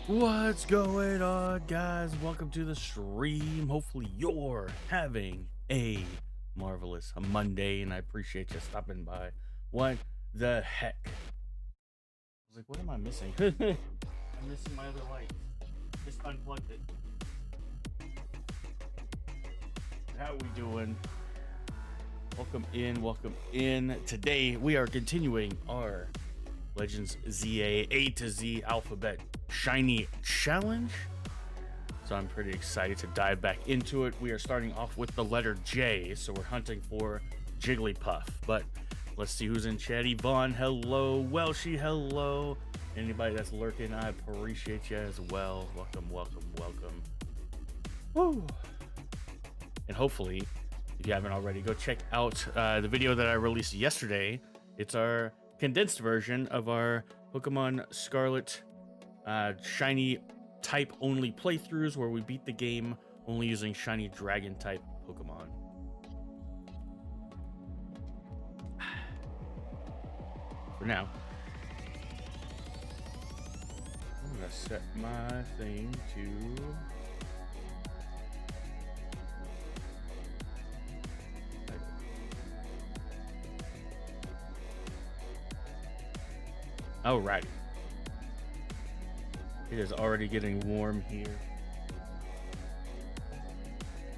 What's going on, guys? Welcome to the stream. Hopefully you're having a marvelous Monday, and I appreciate you stopping by. What the heck? I was like, what am I missing? I'm missing my other light. Just unplugged it. How we doing? Welcome in. Today we are continuing our Legends ZA A to Z Alphabet Shiny Challenge. So I'm pretty excited to dive back into it. We are starting off with the letter J, so we're hunting for Jigglypuff. But let's see who's in chat. Yvonne, hello. Welshie, hello. Anybody that's lurking, I appreciate you as well. Welcome. Woo. And hopefully, if you haven't already, go check out the video that I released yesterday. It's our condensed version of our Pokemon Scarlet shiny type only playthroughs, where we beat the game only using shiny dragon type Pokemon. For now, I'm gonna set my thing to alrighty. It is already getting warm here.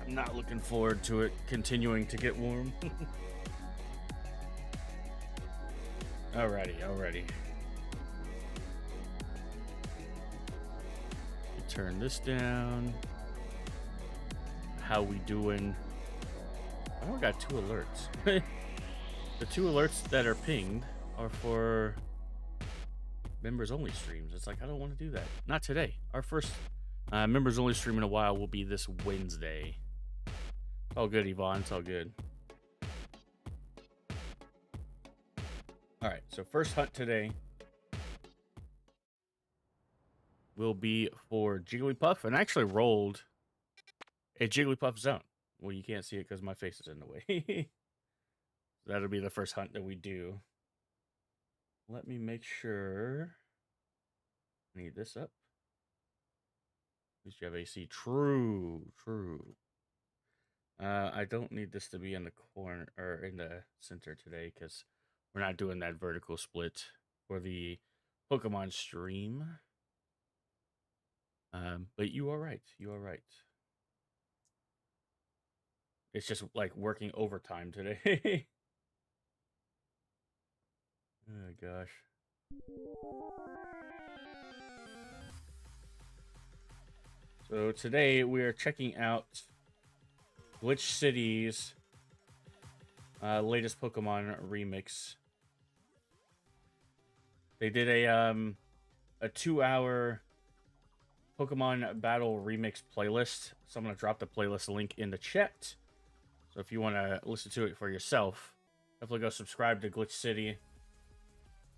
I'm not looking forward to it continuing to get warm. Alrighty. Turn this down. How we doing? I only got 2 alerts. The 2 alerts that are pinged are for members only streams. It's like, I don't want to do that. Not today. Our first members only stream in a while will be this Wednesday. It's all good, Yvonne. It's all good. All right. So first hunt today will be for Jigglypuff, and I actually rolled a Jigglypuff zone. Well, you can't see it because my face is in the way. That'll be the first hunt that we do. Let me make sure. I need this up. At least you have AC. True. I don't need this to be in the corner or in the center today, because we're not doing that vertical split for the Pokemon stream. But you are right. It's just like working overtime today. Oh gosh. So today we are checking out Glitch City's latest Pokemon remix. They did a 2-hour Pokemon Battle remix playlist. So I'm gonna drop the playlist link in the chat. So if you want to listen to it for yourself, definitely go subscribe to Glitch City.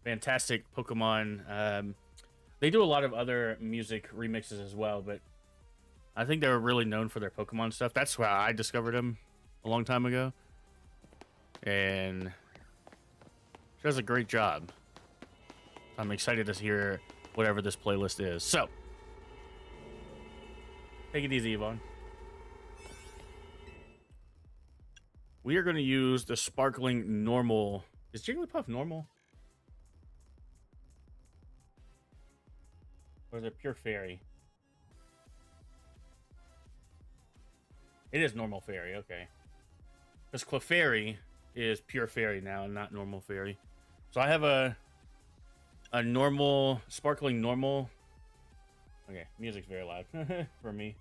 Fantastic Pokemon. They do a lot of other music remixes as well, but I think they were really known for their Pokemon stuff. That's why I discovered them a long time ago. And she does a great job. I'm excited to hear whatever this playlist is. So, take it easy, Yvonne. We are going to use the sparkling normal. Is Jigglypuff normal? Or is it pure fairy? It is normal fairy, okay. Because Clefairy is pure fairy now and not normal fairy. So I have a normal, sparkling normal. Okay, music's very loud for me.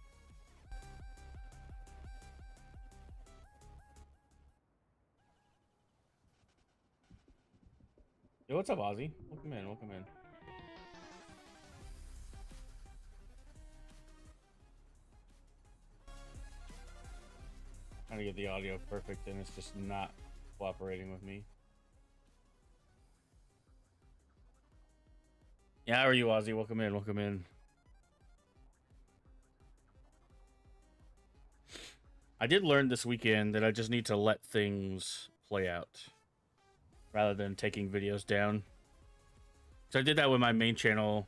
Yo, what's up, Ozzy? Welcome in. Trying to get the audio perfect, and it's just not cooperating with me. Yeah, how are you, Ozzy? Welcome in. I did learn this weekend that I just need to let things play out rather than taking videos down. So I did that with my main channel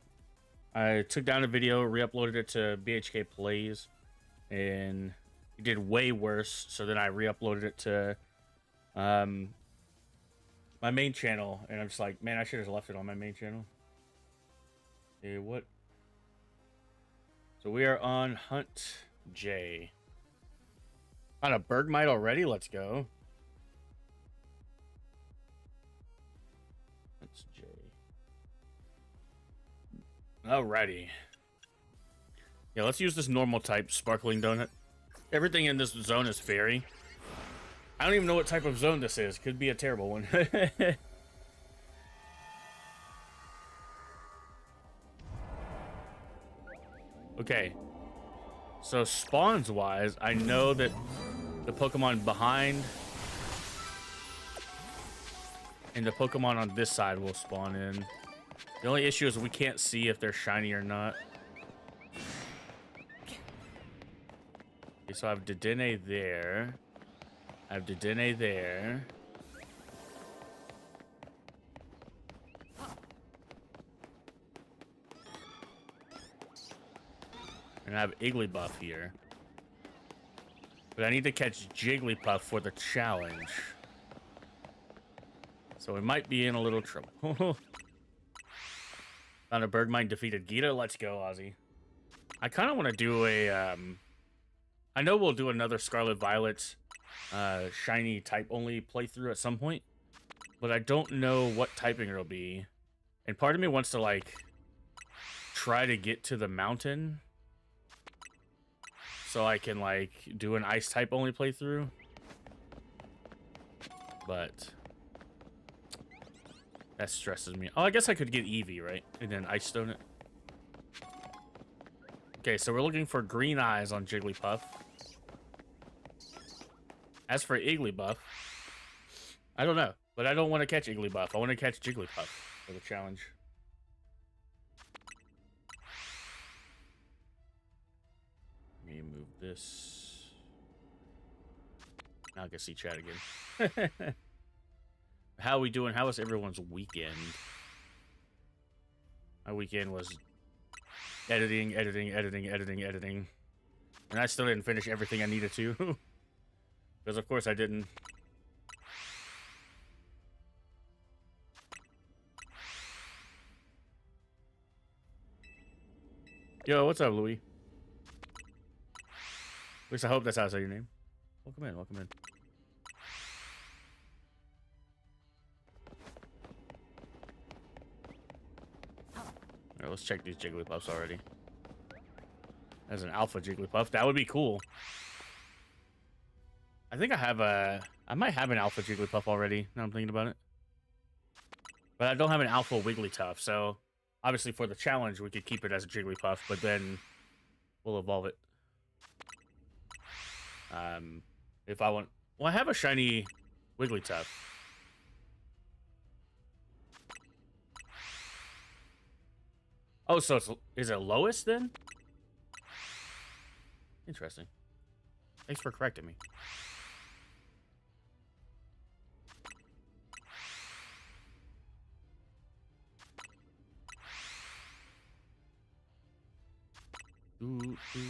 I took down a video, re-uploaded it to BHK Plays, and it did way worse. So then I re-uploaded it to my main channel, and I'm just like, man, I should have left it on my main channel. Okay, what? So we are on Hunt J. On a Bergmite already? Let's go. Hunt J. Alrighty. Yeah, let's use this normal type sparkling donut. Everything in this zone is fairy. I don't even know what type of zone this is. Could be a terrible one. Okay. So spawns wise, I know that the Pokemon behind and the Pokemon on this side will spawn in. The only issue is we can't see if they're shiny or not. Okay, so I have Dedenne there. I have Dedenne there. And I have Igglybuff here. But I need to catch Jigglypuff for the challenge. So we might be in a little trouble. Found a Bergmite, defeated Gita. Let's go, Ozzy. I kind of want to do a... I know we'll do another Scarlet Violet shiny type-only playthrough at some point. But I don't know what typing it'll be. And part of me wants to, like, try to get to the mountain so I can, like, do an ice type only playthrough. But that stresses me. Oh, I guess I could get Eevee, right? And then Ice Stone it. Okay, so we're looking for green eyes on Jigglypuff. As for Igglybuff, I don't know. But I don't want to catch Igglybuff. I want to catch Jigglypuff for the challenge. Let me move this. Now I can see chat again. How are we doing? How was everyone's weekend? My weekend was editing. And I still didn't finish everything I needed to. Because of course I didn't. Yo, what's up, Louis? At least I hope that's how I say your name. Welcome in, welcome in. Alright, let's check these Jigglypuffs already. As an alpha Jigglypuff, that would be cool. I think I have a... I might have an alpha Jigglypuff already, now I'm thinking about it. But I don't have an alpha Wigglytuff, so... Obviously, for the challenge, we could keep it as a Jigglypuff, but then we'll evolve it. If I want... Well, I have a shiny Wigglytuff. Oh, so it's... Is it lowest, then? Interesting. Thanks for correcting me. Ooh, ooh.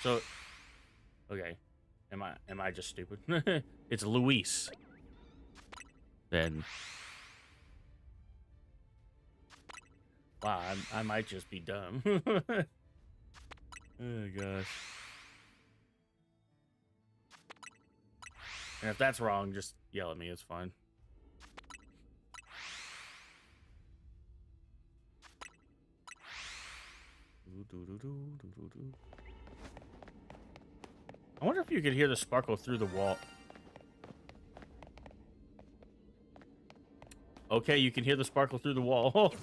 So, okay, am I just stupid? It's Luis. Then, wow, I might just be dumb. Oh gosh. And if that's wrong, just yell at me. It's fine. I wonder if you could hear the sparkle through the wall. Okay, you can hear the sparkle through the wall.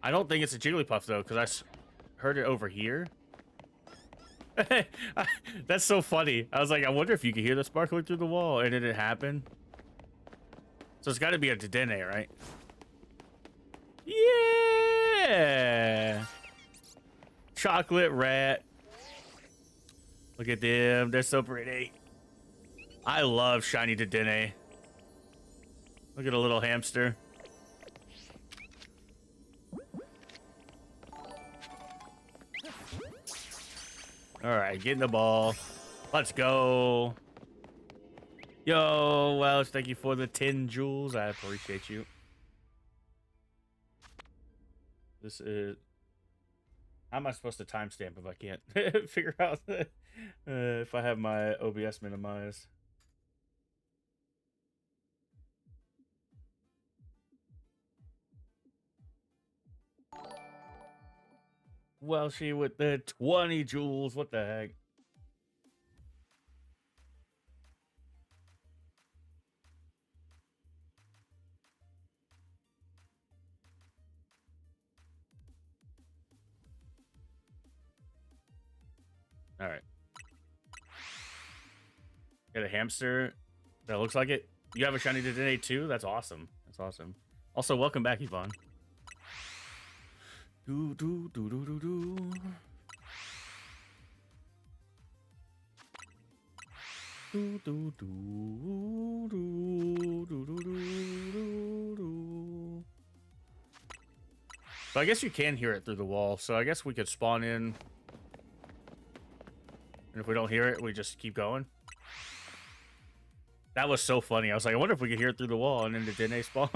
I don't think it's a Jigglypuff, though, because I heard it over here. That's so funny. I was like, I wonder if you could hear the sparkling through the wall, and then it happened. So it's got to be a Dedenne, right? Yeah! Chocolate rat. Look at them. They're so pretty. I love shiny Dedenne. Look at a little hamster. All right, get in the ball. Let's go. Yo, Welsh, thank you for the 10 jewels. I appreciate you. This is... How am I supposed to timestamp if I can't figure out if I have my OBS minimized? Welshie with the 20 jewels. What the heck? All right. Got a hamster that looks like it. You have a shiny today too? That's awesome. That's awesome. Also, welcome back, Yvonne. Do do do do do do. Do do do do do do do do. So I guess you can hear it through the wall. So I guess we could spawn in. And if we don't hear it, we just keep going. That was so funny. I was like, I wonder if we could hear it through the wall and then it didn't spawn.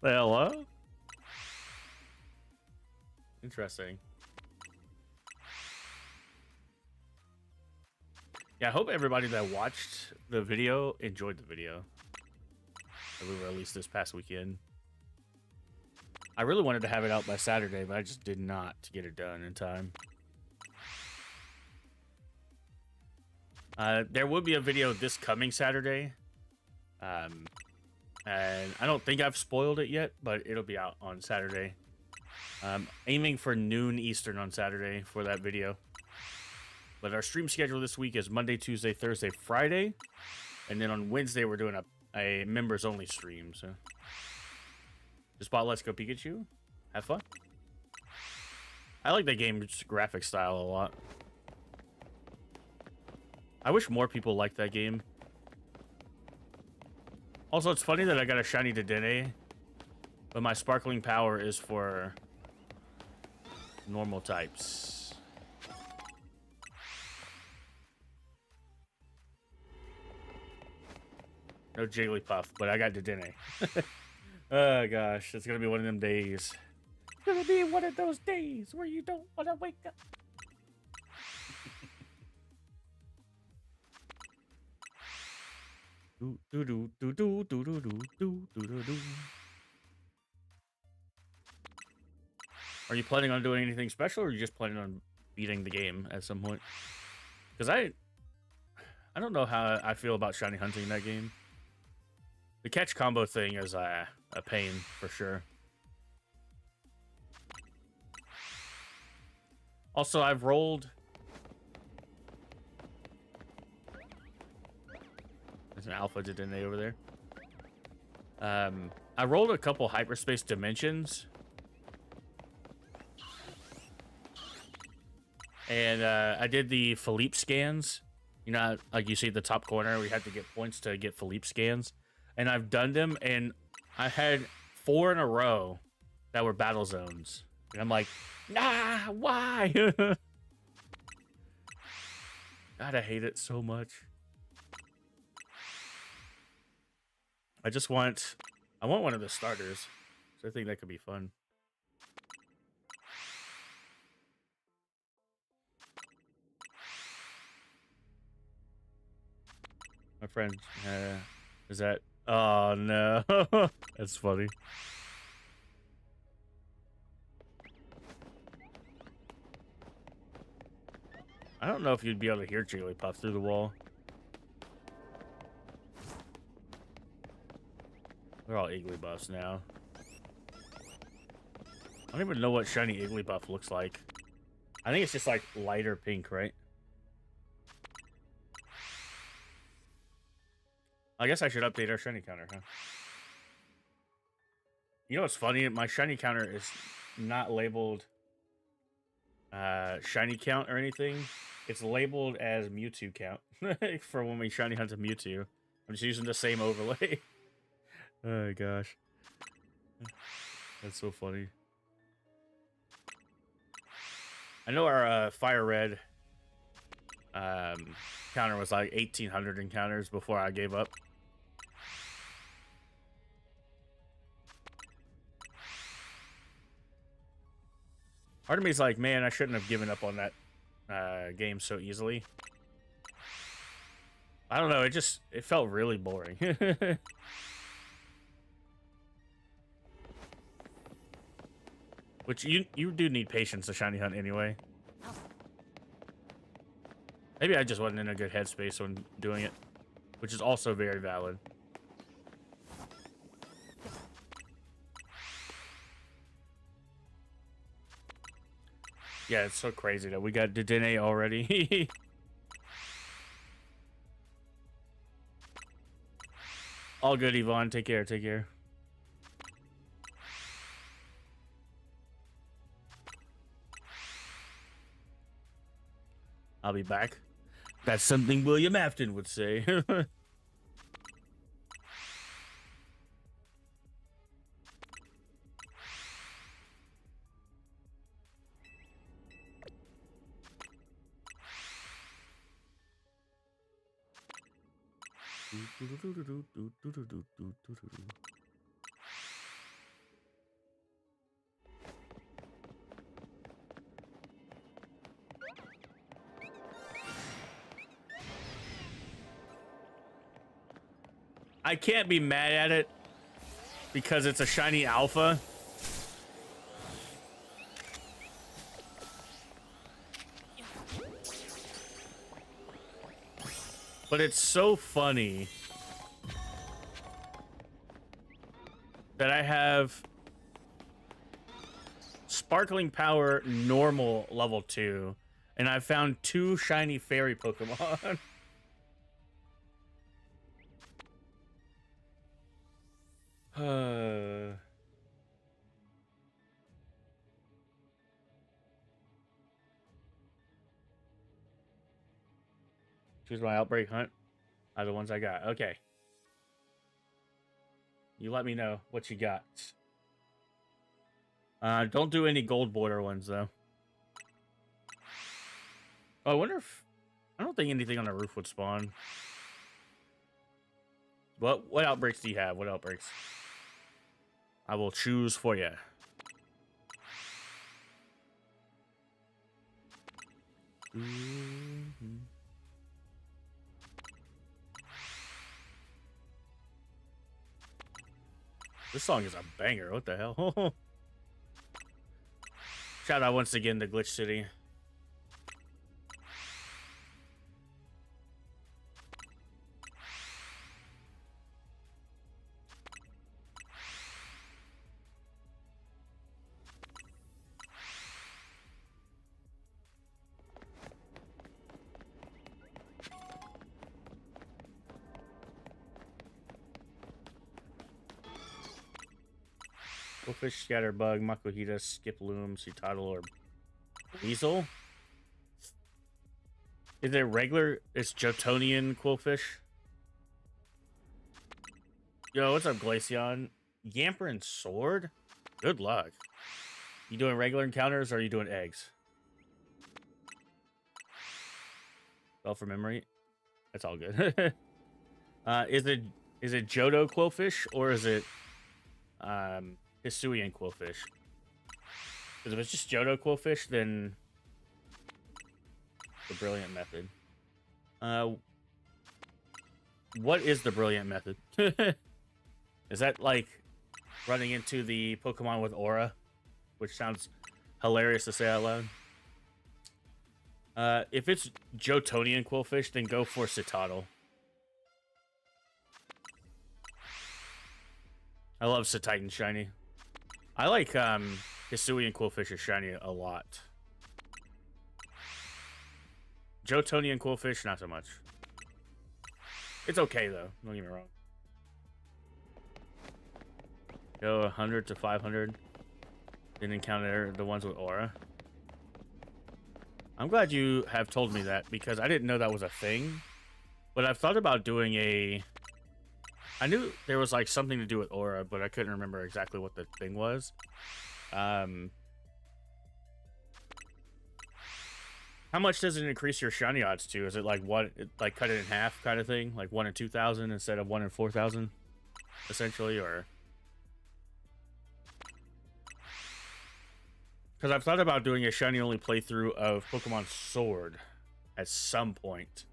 Hello? Interesting. Yeah, I hope everybody that watched the video enjoyed the video that we released this past weekend. I really wanted to have it out by Saturday, but I just did not get it done in time. There will be a video this coming Saturday. And I don't think I've spoiled it yet, but it'll be out on Saturday. Aiming for noon Eastern on Saturday for that video. But our stream schedule this week is Monday, Tuesday, Thursday, Friday. And then on Wednesday, we're doing a members-only stream. So just bought Let's Go Pikachu. Have fun. I like that game's graphic style a lot. I wish more people liked that game. Also, it's funny that I got a shiny Dedenne, but my sparkling power is for normal types. No Jigglypuff, but I got Dedenne. Oh gosh, it's gonna be one of them days. It's gonna be one of those days where you don't want to wake up. Do do do do do do do do do do do. Are you planning on doing anything special, or are you just planning on beating the game at some point? Because I don't know how I feel about shiny hunting in that game. The catch combo thing is a pain for sure. Also, I've rolled. There's an alpha Dedenne over there. I rolled a couple hyperspace dimensions. And I did the Philippe scans. You know, like you see at the top corner, we had to get points to get Philippe scans. And I've done them, and I had 4 in a row that were battle zones. And I'm like, nah, why? God, I hate it so much. I want one of the starters. So I think that could be fun. My friend, is that... Oh, no. That's funny. I don't know if you'd be able to hear Jigglypuff through the wall. They're all Igglybuffs now. I don't even know what shiny Igglybuff looks like. I think it's just like lighter pink, right? I guess I should update our shiny counter, huh? You know what's funny? My shiny counter is not labeled shiny count or anything. It's labeled as Mewtwo count for when we shiny hunt a Mewtwo. I'm just using the same overlay. Oh gosh. That's so funny. I know our Fire Red counter was like 1,800 encounters before I gave up. Part of me is like, man, I shouldn't have given up on that game so easily. I don't know, it felt really boring. Which you do need patience to shiny hunt anyway. Maybe I just wasn't in a good headspace when doing it, which is also very valid. Yeah, it's so crazy that we got Dedenne already. All good, Yvonne. Take care. Take care. I'll be back. That's something William Afton would say. I can't be mad at it because it's a shiny alpha. But it's so funny that I have Sparkling Power normal level 2, and I found 2 shiny fairy Pokemon. Choose my outbreak hunt. Are the ones I got. Okay. You let me know what you got. Don't do any gold border ones, though. Oh, I wonder if... I don't think anything on the roof would spawn. What outbreaks do you have? What outbreaks? I will choose for you. This song is a banger. What the hell? Shout out once again to Glitch City. Quillfish, Scatterbug, Makuhita, Skiploom, Citadel, or Weasel? Is it regular? It's Jotonian Quillfish. Yo, what's up, Glaceon? Yamper and Sword? Good luck. You doing regular encounters or are you doing eggs? Well, for memory. That's all good. Is it Johto Quillfish or is it Hisuian Quillfish? Because if it's just Johto Quillfish, then the Brilliant Method. What is the Brilliant Method? Is that like running into the Pokemon with Aura? Which sounds hilarious to say out loud. If it's Jotonian Quillfish, then go for Citadel. I love Cetitan shiny. I like Hisuian Quillfish's shiny a lot. Jotonian Quillfish, not so much. It's okay though, don't get me wrong. Go 100 to 500. Didn't encounter the ones with Aura. I'm glad you have told me that because I didn't know that was a thing. But I've thought about doing a... I knew there was like something to do with aura, but I couldn't remember exactly what the thing was. How much does it increase your shiny odds to? Is it like what, like cut it in half kind of thing? Like 1 in 2,000 instead of 1 in 4,000, essentially, or? Because I've thought about doing a shiny only playthrough of Pokemon Sword at some point.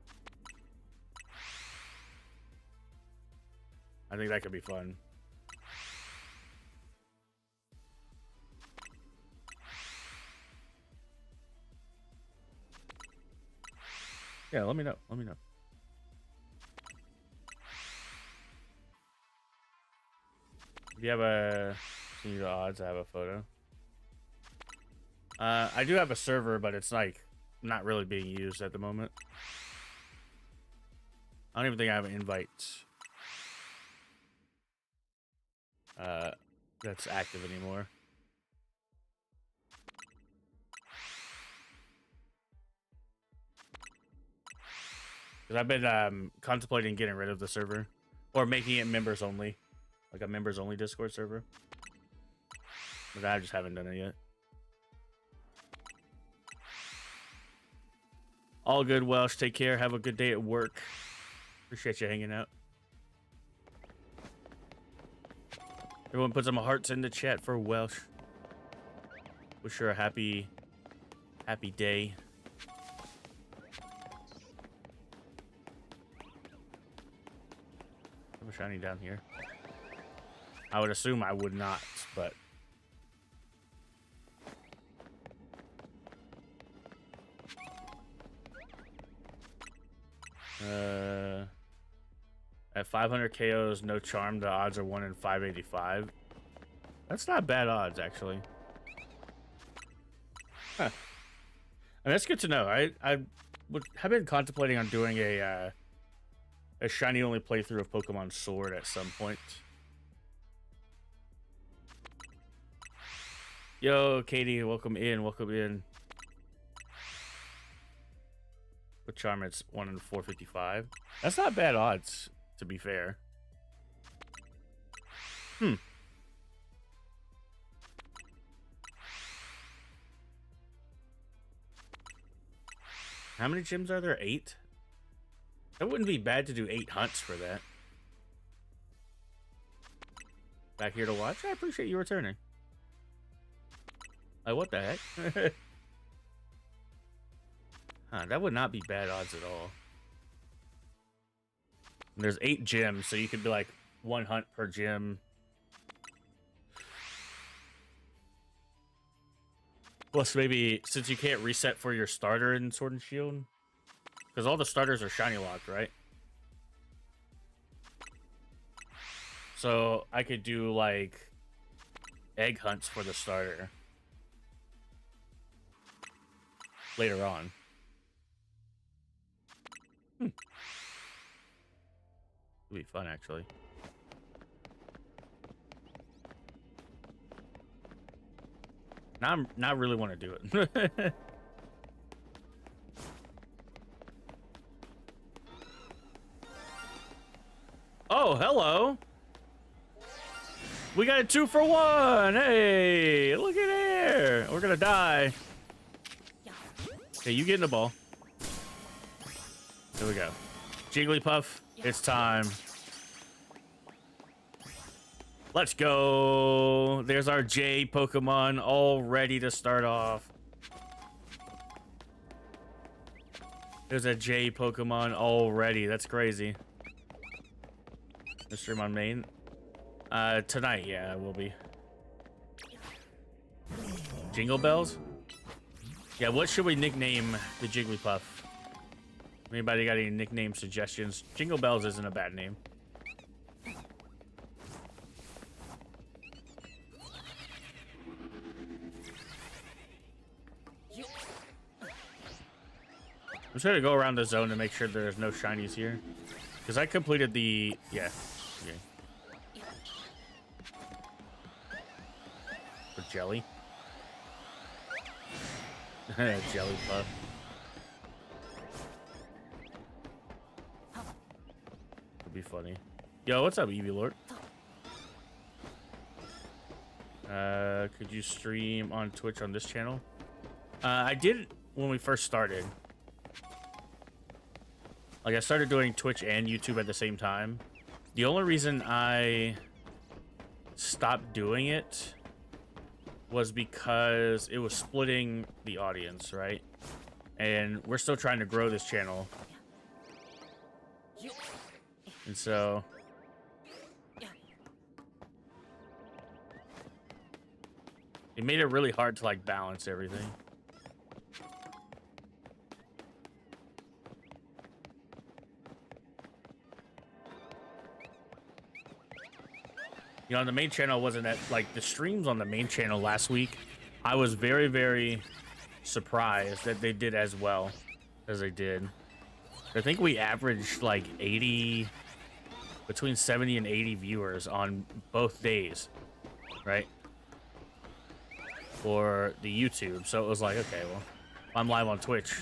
I think that could be fun. Yeah, let me know. Let me know. If you have a... See the odds, I have a photo. I do have a server, but it's like not really being used at the moment. I don't even think I have an invite that's active anymore. Because I've been contemplating getting rid of the server or making it members only, like a members only Discord server. But I just haven't done it yet. All good, Welsh. Take care. Have a good day at work. Appreciate you hanging out. Everyone put some hearts in the chat for Welsh. Wish her a happy day. I have a shiny down here. I would assume I would not, but... At 500 KOs, no charm, the odds are 1 in 585. That's not bad odds, actually. Huh. And that's good to know. I have been contemplating on doing a shiny only playthrough of Pokemon Sword at some point. Yo, Katie, welcome in. Welcome in. With charm, it's 1 in 455. That's not bad odds, to be fair. How many gyms are there? 8? That wouldn't be bad to do 8 hunts for that. Back here to watch? I appreciate you returning. Like, what the heck? Huh, that would not be bad odds at all. And there's 8 gyms, so you could be like 1 hunt per gym. Plus, maybe since you can't reset for your starter in Sword and Shield, because all the starters are shiny locked, right? So I could do like egg hunts for the starter later on. It'd be fun, actually. Now I'm not really want to do it. Oh, hello. We got a 2 for 1. Hey, look at there. We're gonna die. Okay, you get in the ball. Here we go. Jigglypuff, it's time. Let's go. There's our J Pokemon all ready to start off. There's a J Pokemon already. That's crazy. Stream on main. Tonight, yeah, it will be. Jingle Bells? Yeah, what should we nickname the Jigglypuff? Anybody got any nickname suggestions? Jingle Bells isn't a bad name. I'm just gonna go around the zone to make sure there's no shinies here. Because I completed the... Yeah. Okay. For Jelly. Jellypuff. funny. Yo, what's up, Eevee Lord? Could you stream on Twitch on this channel? I did when we first started. Like, I started doing Twitch and YouTube at the same time. The only reason I stopped doing it was because it was splitting the audience, right? And we're still trying to grow this channel. And so... it made it really hard to, like, balance everything. You know, on the main channel wasn't that, like, the streams on the main channel last week, I was very, very surprised that they did as well as they did. I think we averaged, like, 80, between 70 and 80 viewers on both days, right? For the YouTube. So it was like, okay, well, I'm live on Twitch.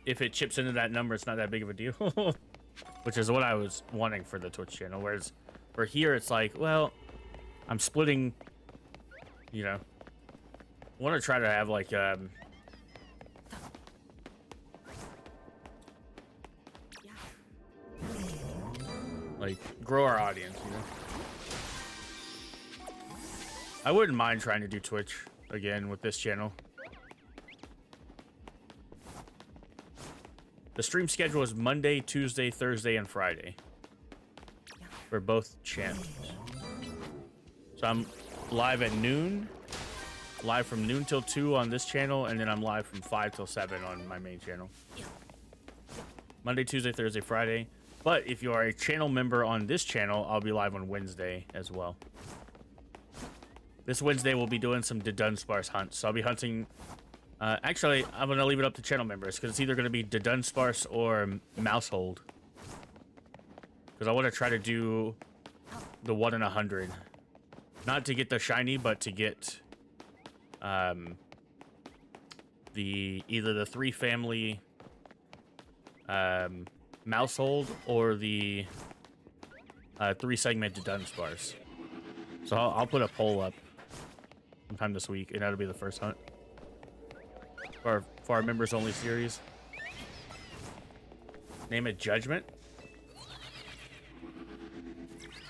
If it chips into that number, it's not that big of a deal. Which is what I was wanting for the Twitch channel. Whereas for here, it's like, well, I'm splitting, you know. I want to try to have, like, grow our audience, you know. I wouldn't mind trying to do Twitch again with this channel. The stream schedule is Monday, Tuesday, Thursday, and Friday for both channels. So I'm live at noon, live from noon till 2 on this channel, and then I'm live from 5 till 7 on my main channel. Monday, Tuesday, Thursday, Friday. But if you are a channel member on this channel, I'll be live on Wednesday as well. This Wednesday, we'll be doing some Dunsparce hunts. So I'll be hunting... actually, I'm going to leave it up to channel members, because it's either going to be Dunsparce or Mousehold. Because I want to try to do the 1 in 100. Not to get the shiny, but to get either the 3 family Mousehold or the 3 segmented Dunsparce. So I'll put a poll up sometime this week, and that'll be the first hunt for our members only series. Name it Judgment.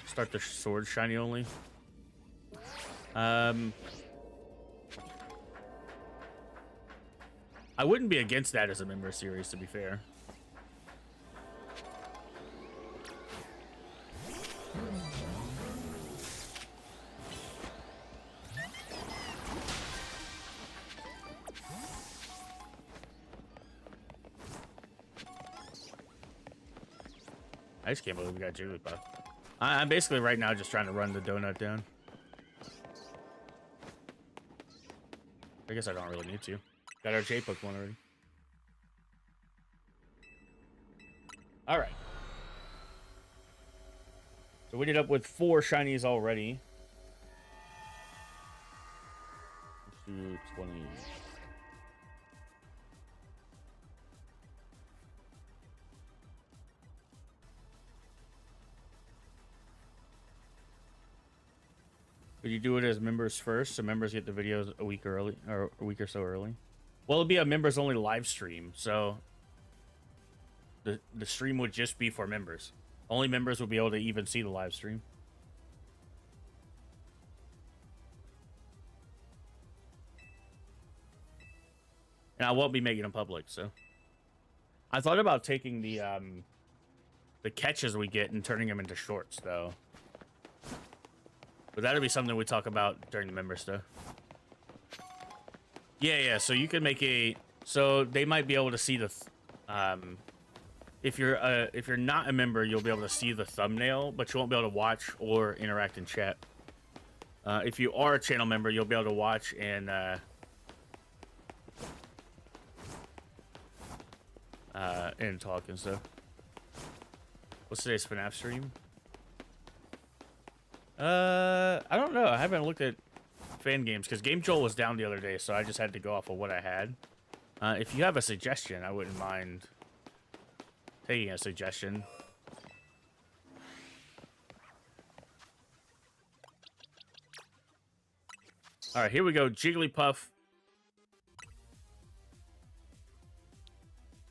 Start the sword shiny only. I wouldn't be against that as a member series, to be fair. I just can't believe we got Jigglypuff. I'm basically right now just trying to run the donut down. I guess I don't really need to. Got our J-Pokemon already. Alright. So we ended up with 4 shinies already. Let's do 20. Would you do it as members first, so members get the videos a week early, or a week or so early? Well, it'll be a members only live stream, so the stream would just be for members. Only members will be able to even see the live stream. And I won't be making them public, so. I thought about taking the catches we get and turning them into shorts, though. But that'll be something we talk about during the member stuff. Yeah, so you can make a... So they might be able to see the... if you're not a member, you'll be able to see the thumbnail, but you won't be able to watch or interact in chat. If you are a channel member, you'll be able to watch and talk and stuff. What's today's FNAF stream? I don't know. I haven't looked at fan games because Game Joel was down the other day, so I just had to go off of what I had. If you have a suggestion, I wouldn't mind taking a suggestion. All right, here we go. Jigglypuff.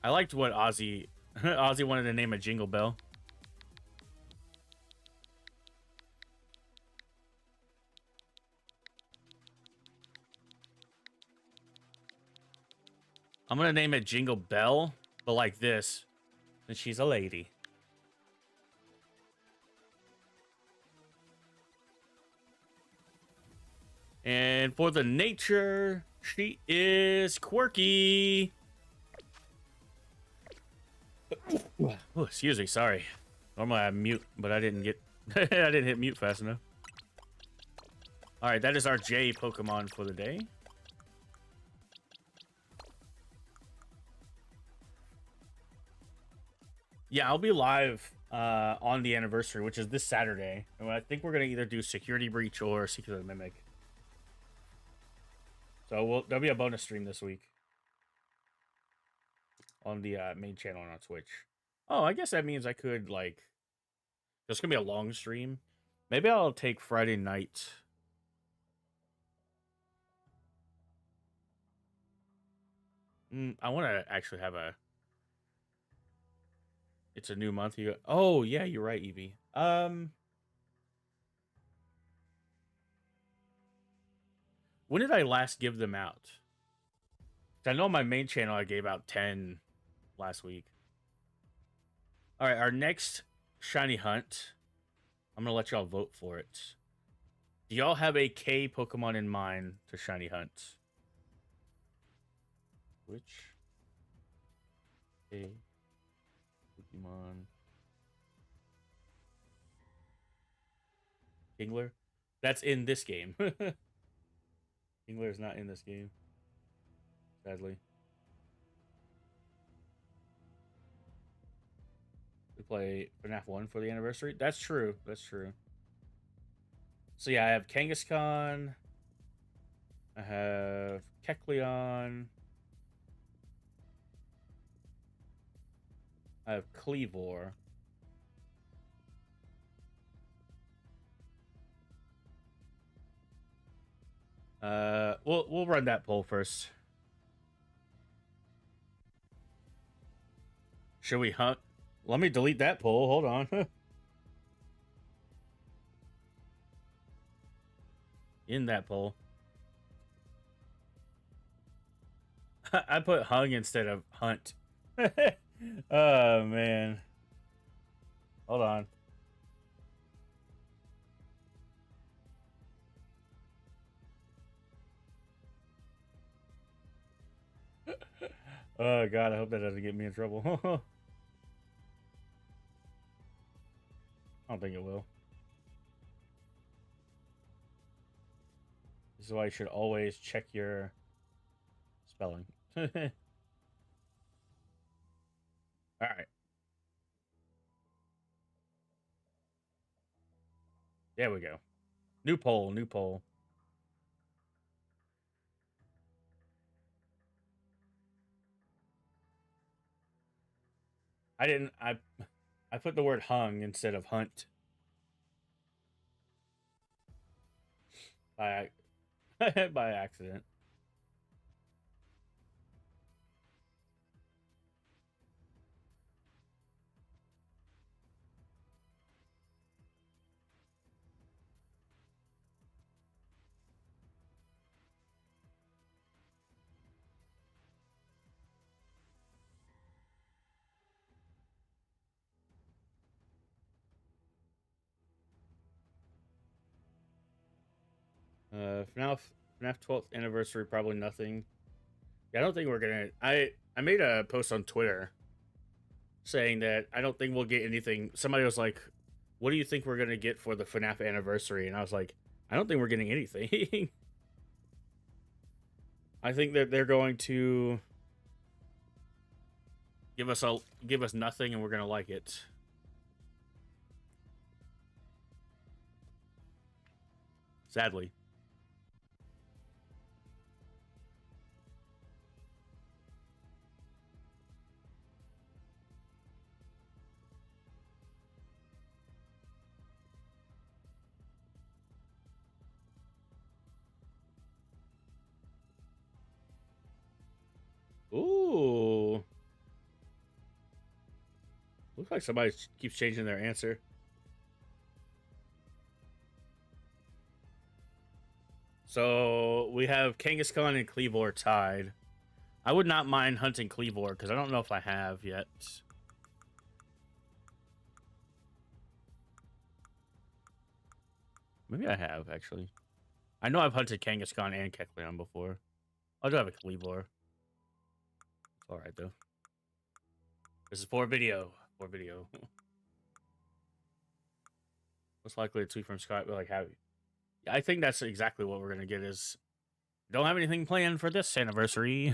I liked what Ozzy Ozzy wanted to name a Jingle Bell. I'm gonna name it Jingle Bell, but like this, and she's a lady. And for the nature, she is quirky. Oh, excuse me, sorry. Normally I mute, but I didn't get I didn't hit mute fast enough. Alright, that is our J Pokemon for the day. Yeah, I'll be live on the anniversary, which is this Saturday. And I think we're gonna either do Security Breach or Secret Mimic. So there'll be a bonus stream this week on the main channel and on Twitch. Oh, I guess that means I could, like... It's gonna be a long stream. Maybe I'll take Friday night. I want to actually have a... It's a new month. You go... Oh, yeah, you're right, Evie. When did I last give them out? I know on my main channel I gave out 10 last week. All right, our next shiny hunt. I'm going to let y'all vote for it. Do y'all have a K Pokemon in mind to shiny hunt? Which K Pokemon? Kingler? That's in this game. Kingler is not in this game, sadly. We play FNAF 1 for the anniversary. That's true. That's true. So yeah, I have Kangaskhan. I have Kecleon. I have Cleavor. We'll run that poll first. Should we hunt? Let me delete that poll. Hold on. In that poll. I put hung instead of hunt. Oh, man. Hold on. Oh, God. I hope that doesn't get me in trouble. I don't think it will. This is why you should always check your spelling. All right. There we go. New poll, new poll. I put the word hung instead of hunt. By by accident. FNAF 12th anniversary, probably nothing. Yeah, I don't think we're gonna. I made a post on Twitter saying that I don't think we'll get anything. Somebody was like, "What do you think we're gonna get for the FNAF anniversary?" And I was like, "I don't think we're getting anything." I think that they're going to give us nothing, and we're gonna like it. Sadly. Looks like somebody keeps changing their answer. So we have Kangaskhan and Cleavor tied. I would not mind hunting Cleavor because I don't know if I have yet. Maybe I have, actually. I know I've hunted Kangaskhan and Kecleon before. I do have a Cleavor. It's alright, though. This is for video. For video. Most likely a tweet from Scott. Like, I think that's exactly what we're going to get is... Don't have anything planned for this anniversary.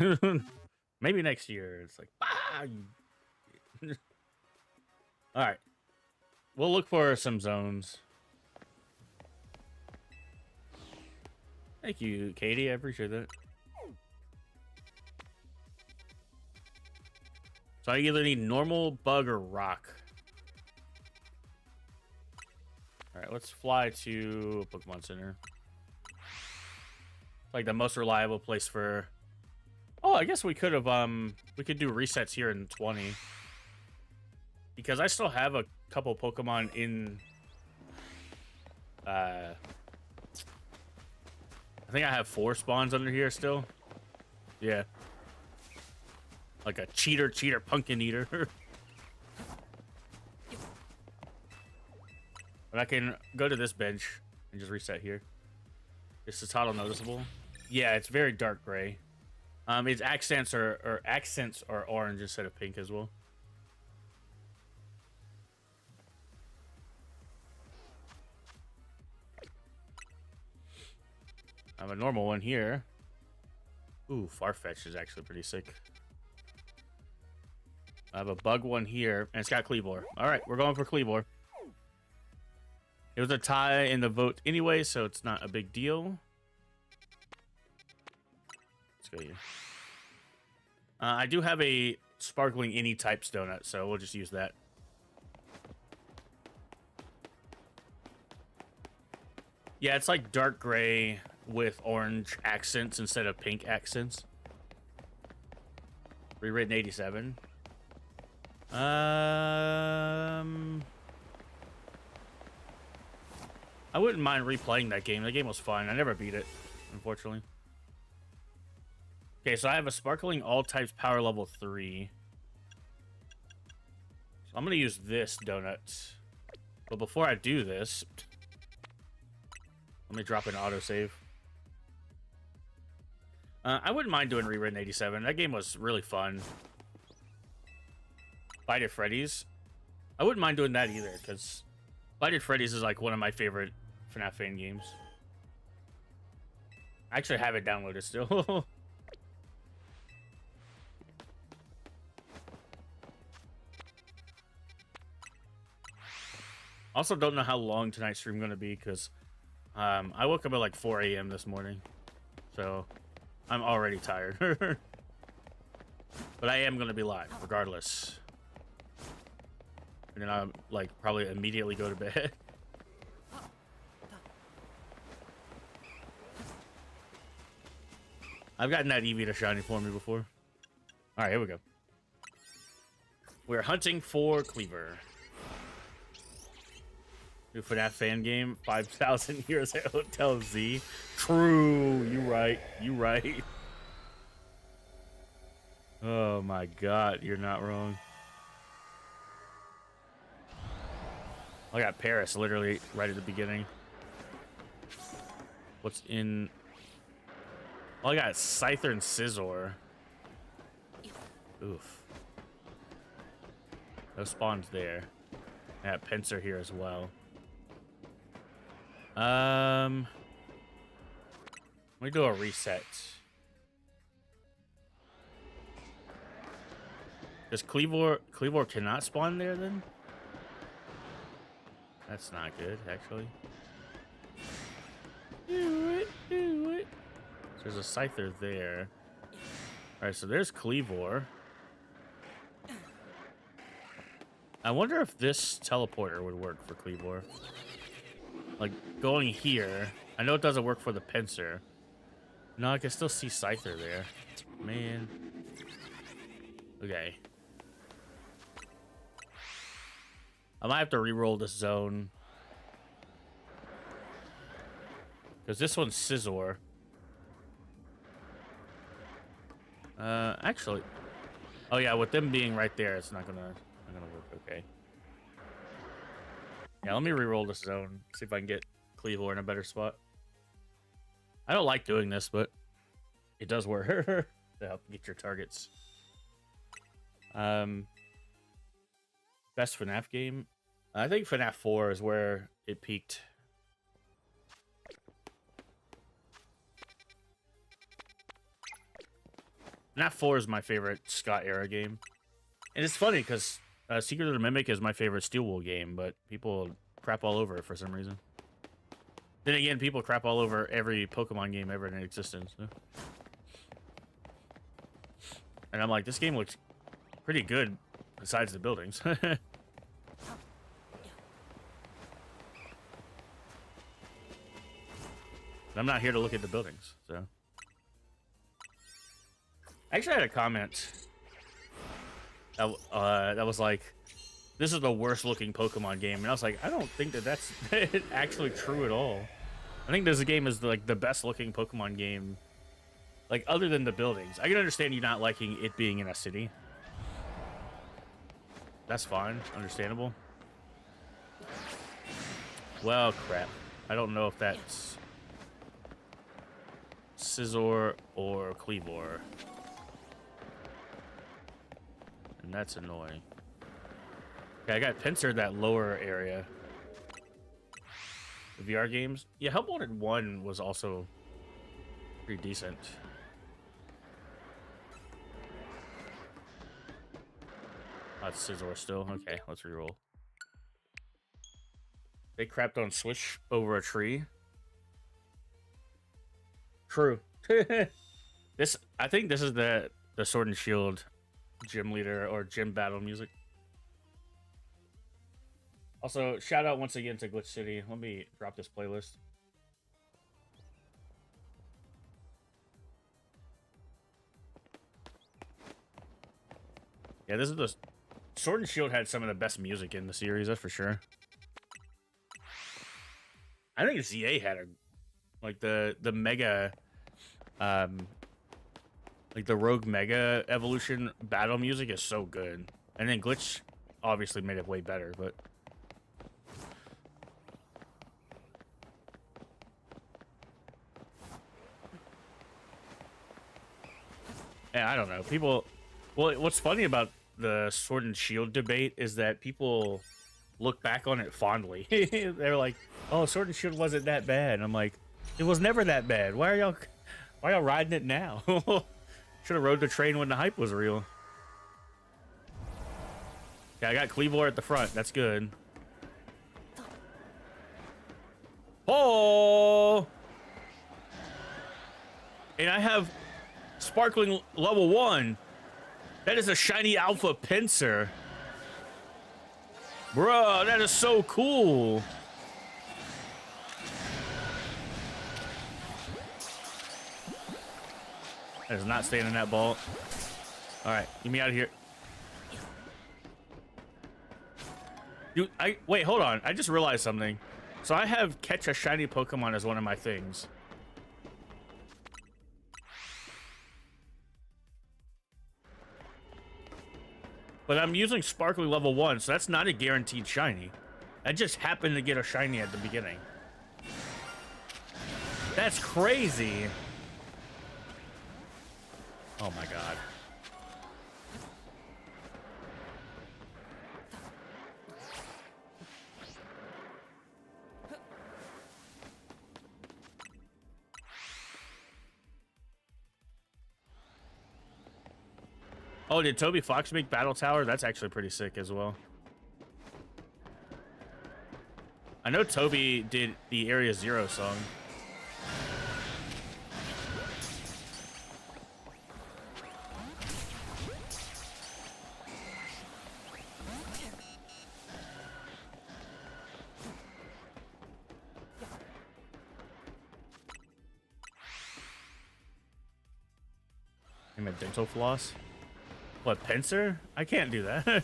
Maybe next year. It's like, bah! Alright. We'll look for some zones. Thank you, Katie. I appreciate that. So I either need normal, bug, or rock. Alright, let's fly to Pokemon Center. Like the most reliable place for... Oh, I guess we could have, we could do resets here in 20. Because I still have a couple Pokemon in... I think I have 4 spawns under here still. Yeah. Like a cheater, pumpkin eater. But I can go to this bench and just reset here. Is the title noticeable? Yeah, it's very dark gray. Its accents are orange instead of pink as well. I have a normal one here. Ooh, Farfetch'd is actually pretty sick. I have a bug one here, and it's got Cleavor. All right, we're going for Cleavor. It was a tie in the vote anyway, so it's not a big deal. Let's go here. I do have a sparkling any types donut, so we'll just use that. Yeah, it's like dark gray with orange accents instead of pink accents. Rewritten 87. I wouldn't mind replaying that game. The game was fun. I never beat it, unfortunately. Okay, so I have a sparkling all types power level 3. So I'm gonna use this donut. But before I do this, let me drop an autosave. I wouldn't mind doing Rewritten 87. That game was really fun. Bite at Freddy's. I wouldn't mind doing that either, because Bite at Freddy's is like one of my favorite FNAF fan games. I actually have it downloaded still. Also don't know how long tonight's stream going to be, because I woke up at like 4 a.m. this morning. So I'm already tired. But I am going to be live, regardless. And then I'll like probably immediately go to bed. I've gotten that Eevee to shiny for me before. Alright, here we go. We're hunting for Cleavor. New FNAF fan game, 5,000 years at Hotel Z. True, you right, you right. Oh my god, you're not wrong. I got Paris literally right at the beginning. What's in... Oh, I got Scyther and Scizor. Oof. No spawns there. I got Pinsir here as well. Let me do a reset. Does Cleavor cannot spawn there then? That's not good, actually. Do it, do it. So there's a Scyther there. Alright, so there's Cleavor. I wonder if this teleporter would work for Cleavor. Like, going here. I know it doesn't work for the Pinsir. No, I can still see Scyther there. Man. Okay. I might have to re-roll this zone. Because this one's Scizor. Actually... Oh yeah, with them being right there, it's not gonna work okay. Yeah, let me re-roll this zone. See if I can get Cleavor in a better spot. I don't like doing this, but it does work to help get your targets. Best FNAF game? I think FNAF 4 is where it peaked. FNAF 4 is my favorite Scott era game. And it's funny because Secret of the Mimic is my favorite Steel Wool game, but people crap all over it for some reason. Then again, people crap all over every Pokemon game ever in existence. So. And I'm like, this game looks pretty good besides the buildings. I'm not here to look at the buildings, so. I actually had a comment that was like, this is the worst looking Pokemon game. And I was like, I don't think that that's actually true at all. I think this game is like the best looking Pokemon game, like other than the buildings. I can understand you not liking it being in a city. That's fine, understandable. Well, crap. I don't know if that's Scizor or Cleavor. And that's annoying. Okay, I got Pinsir that lower area. The VR games. Yeah, Help Wanted 1 was also pretty decent. That's Scizor still. Okay, let's reroll. They crapped on Swish over a tree. True. I think this is the Sword and Shield gym leader or gym battle music. Also, shout out once again to Glitch City. Let me drop this playlist. Yeah, this is the Sword and Shield had some of the best music in the series, that's for sure. I think ZA had a like the mega like the Rogue Mega Evolution battle music is so good. And then Glitch obviously made it way better, but yeah, I don't know. People, well, what's funny about the Sword and Shield debate is that people look back on it fondly. They're like, "Oh, Sword and Shield wasn't that bad." And I'm like, "It was never that bad. Why are y'all riding it now?" Should have rode the train when the hype was real. Okay, I got Cleavor at the front. That's good. Oh! And I have Sparkling level 1. That is a shiny Alpha Pinsir. Bruh, that is so cool. That is not staying in that ball. All right, get me out of here. Dude, wait, hold on. I just realized something. So I have catch a shiny Pokemon as one of my things. But I'm using Sparkly level 1, so that's not a guaranteed shiny. I just happened to get a shiny at the beginning. That's crazy. Oh my god. Oh, did Toby Fox make Battle Tower? That's actually pretty sick as well. I know Toby did the Area Zero song. I'm a dental floss. What, Pinsir? I can't do that.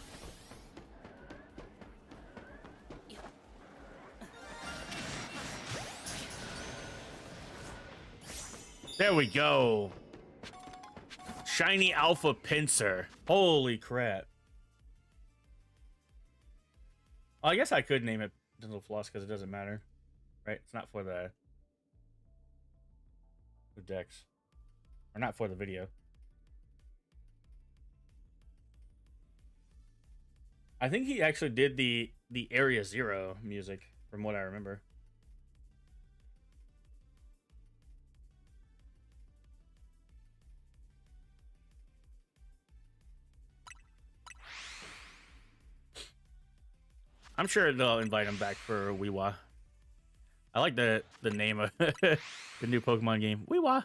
There we go. Shiny Alpha Pinsir. Holy crap. Oh, I guess I could name it Dental Floss because it doesn't matter. Right? It's not for the decks. Or not for the video. I think he actually did the Area Zero music, from what I remember. I'm sure they'll invite him back for Weewa. I like the name of the new Pokemon game. Weewa.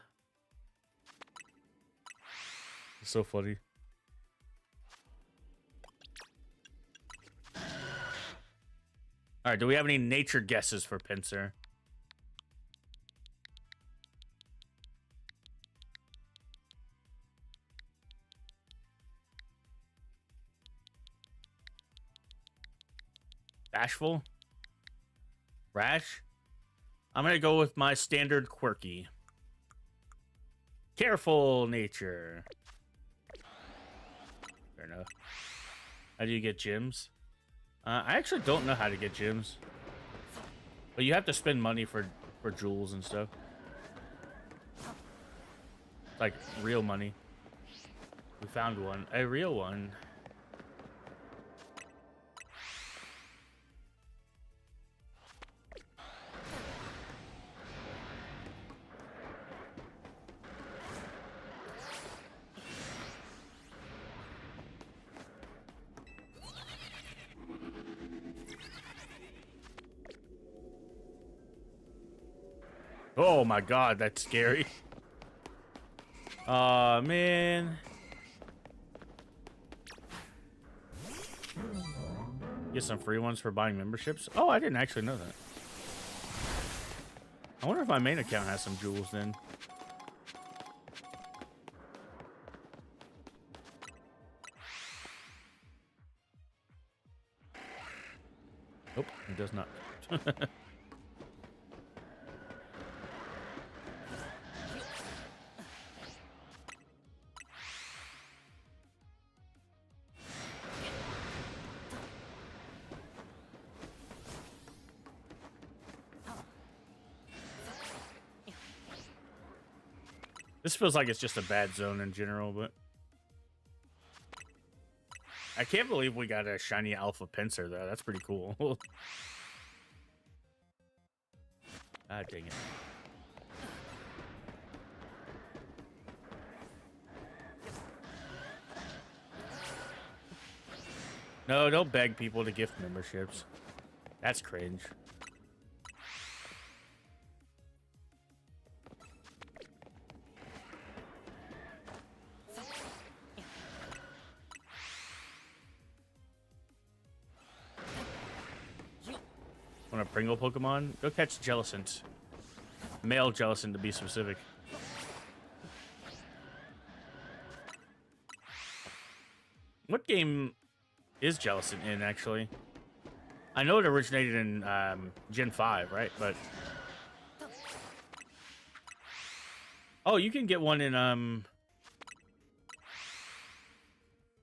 It's so funny. All right, do we have any nature guesses for Pinsir? Bashful? Rash? I'm gonna go with my standard quirky. Careful nature. Fair enough. How do you get gyms? I actually don't know how to get gyms. But you have to spend money for jewels and stuff. Like real money. We found one. A real one. Oh my god, that's scary. Aw, man. Get some free ones for buying memberships. Oh, I didn't actually know that. I wonder if my main account has some jewels then. Nope, it does not. This feels like it's just a bad zone in general, but I can't believe we got a shiny Alpha Pinsir though. That's pretty cool. Ah, dang it. No, don't beg people to gift memberships. That's cringe. Want a Pringle Pokemon? Go catch Jellicent. Male Jellicent to be specific. What game is Jellicent in, actually? I know it originated in Gen 5, right? But oh, you can get one in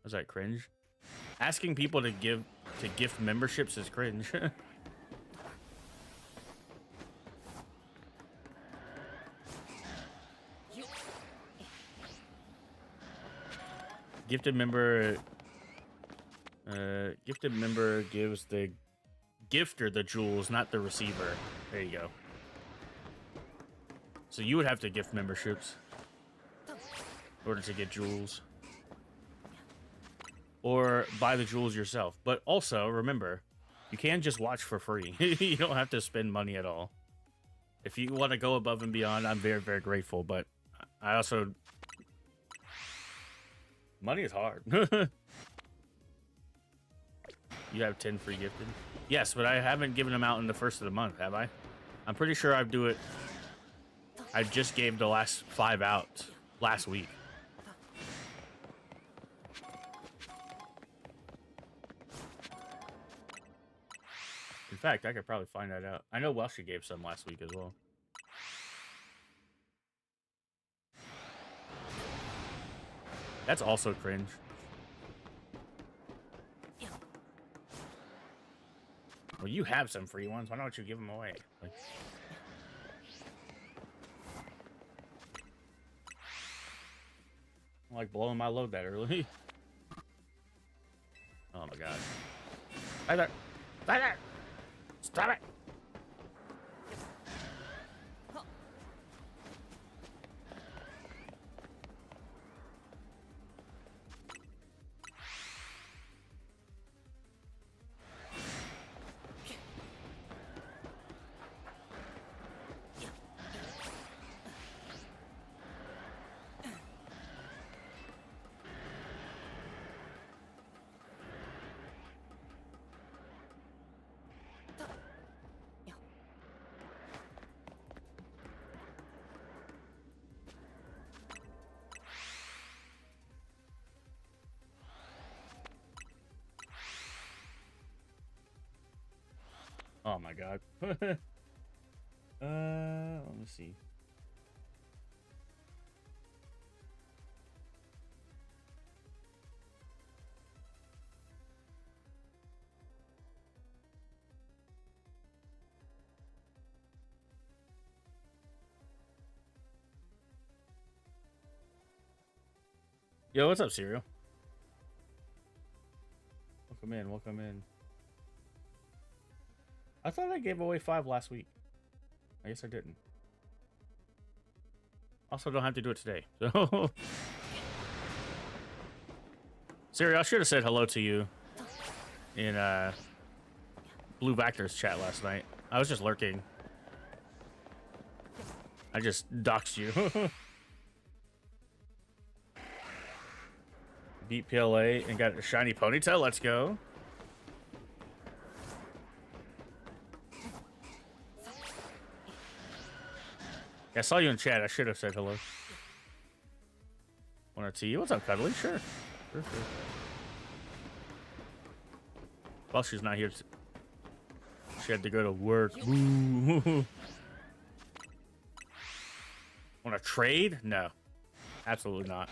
was that cringe? Asking people to gift memberships is cringe. Gifted member gives the gifter the jewels, not the receiver. There you go. So you would have to gift memberships in order to get jewels. Or buy the jewels yourself. But also, remember, you can just watch for free. You don't have to spend money at all. If you want to go above and beyond, I'm very, very grateful. But I also... money is hard. You have 10 free gifted? Yes, but I haven't given them out in the first of the month, have I? I'm pretty sure I do it. I just gave the last 5 out last week. In fact, I could probably find that out. I know Welshie gave some last week as well. That's also cringe. Well, you have some free ones. Why don't you give them away? Like, I'm like blowing my load that early. Oh my god. Hi there. Hi there. Stop it. Oh my god. Let me see. Yo, what's up, Cereal? Welcome in, welcome in. I thought I gave away 5 last week. I guess I didn't. Also, don't have to do it today. So, Siri, I should have said hello to you in Blue Vector's chat last night. I was just lurking. I just doxed you. Beat PLA and got a shiny ponytail. Let's go. I saw you in chat. I should have said hello. Want to tea? What's up, Cuddly? Sure. Sure. Well, she's not here. She had to go to work. Want to trade? No. Absolutely not.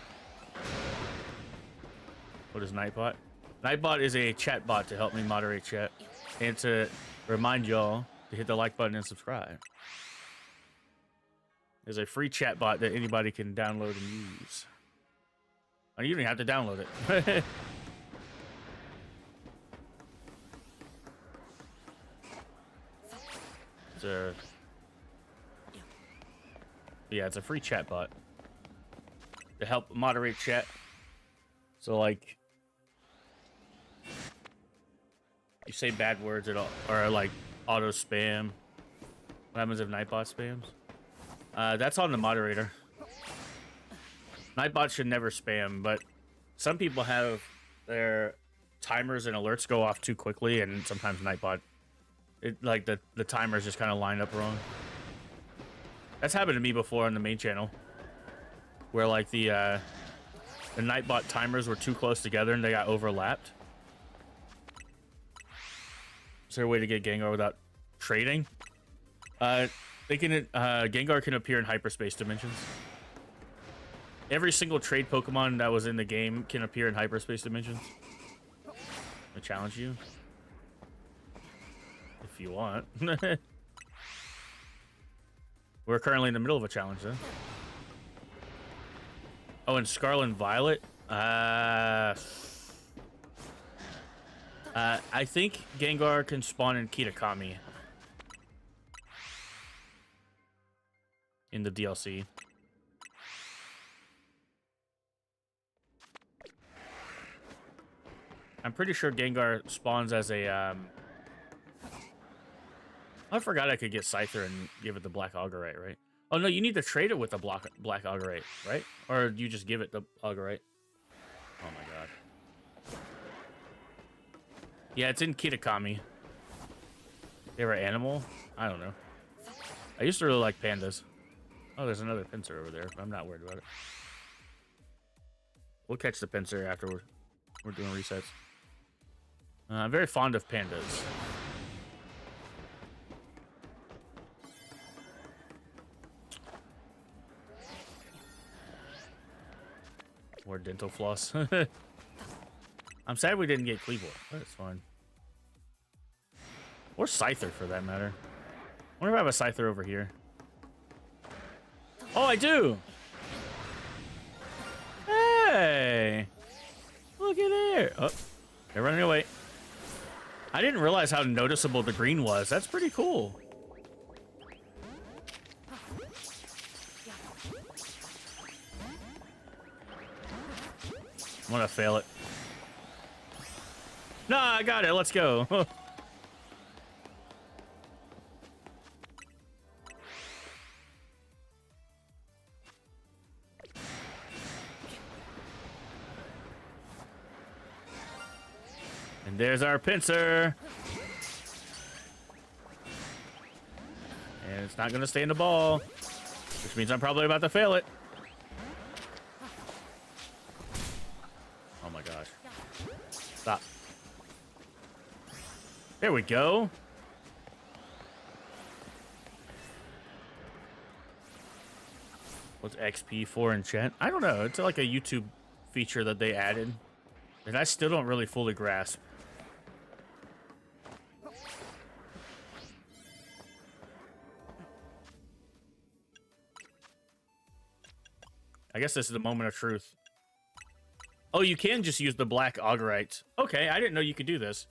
What is Nightbot? Nightbot is a chat bot to help me moderate chat. And to remind y'all to hit the like button and subscribe. There's a free chat bot that anybody can download and use. Oh, you don't have to download it. It's a free chat bot to help moderate chat. So, like, you say bad words at all, or like auto spam. What happens if Nightbot spams? That's on the moderator. Nightbot should never spam, but some people have their timers and alerts go off too quickly, and sometimes Nightbot, like the timers just kind of line up wrong. That's happened to me before on the main channel, where like the Nightbot timers were too close together and they got overlapped. Is there a way to get Gengar without trading? Gengar can appear in hyperspace dimensions. Every single trade Pokemon that was in the game can appear in hyperspace dimensions. I challenge you. If you want. We're currently in the middle of a challenge, though. Oh, and Scarlet and Violet? I think Gengar can spawn in Kitakami. In the DLC. I'm pretty sure Gengar spawns as a, I forgot I could get Scyther and give it the Black Augerite, right? Oh, no, you need to trade it with the Black Augerite, right? Or you just give it the Augerite? Oh, my god. Yeah, it's in Kitakami. Favorite animal? I don't know. I used to really like pandas. Oh, there's another Pinsir over there, but I'm not worried about it. We'll catch the Pinsir after we're doing resets. I'm very fond of pandas. More dental floss. I'm sad we didn't get Cleveland, but it's fine. Or Scyther, for that matter. I wonder if I have a Scyther over here. Oh, I do! Hey! Look at there! Oh, they're running away. I didn't realize how noticeable the green was. That's pretty cool. I'm gonna fail it. No, I got it. Let's go. And there's our pincer. And it's not gonna stay in the ball, which means I'm probably about to fail it. Oh my gosh. Stop. There we go. What's XP for in chat? I don't know. It's like a YouTube feature that they added that I still don't really fully grasp. I guess this is the moment of truth. Oh, you can just use the black augurite. Okay, I didn't know you could do this.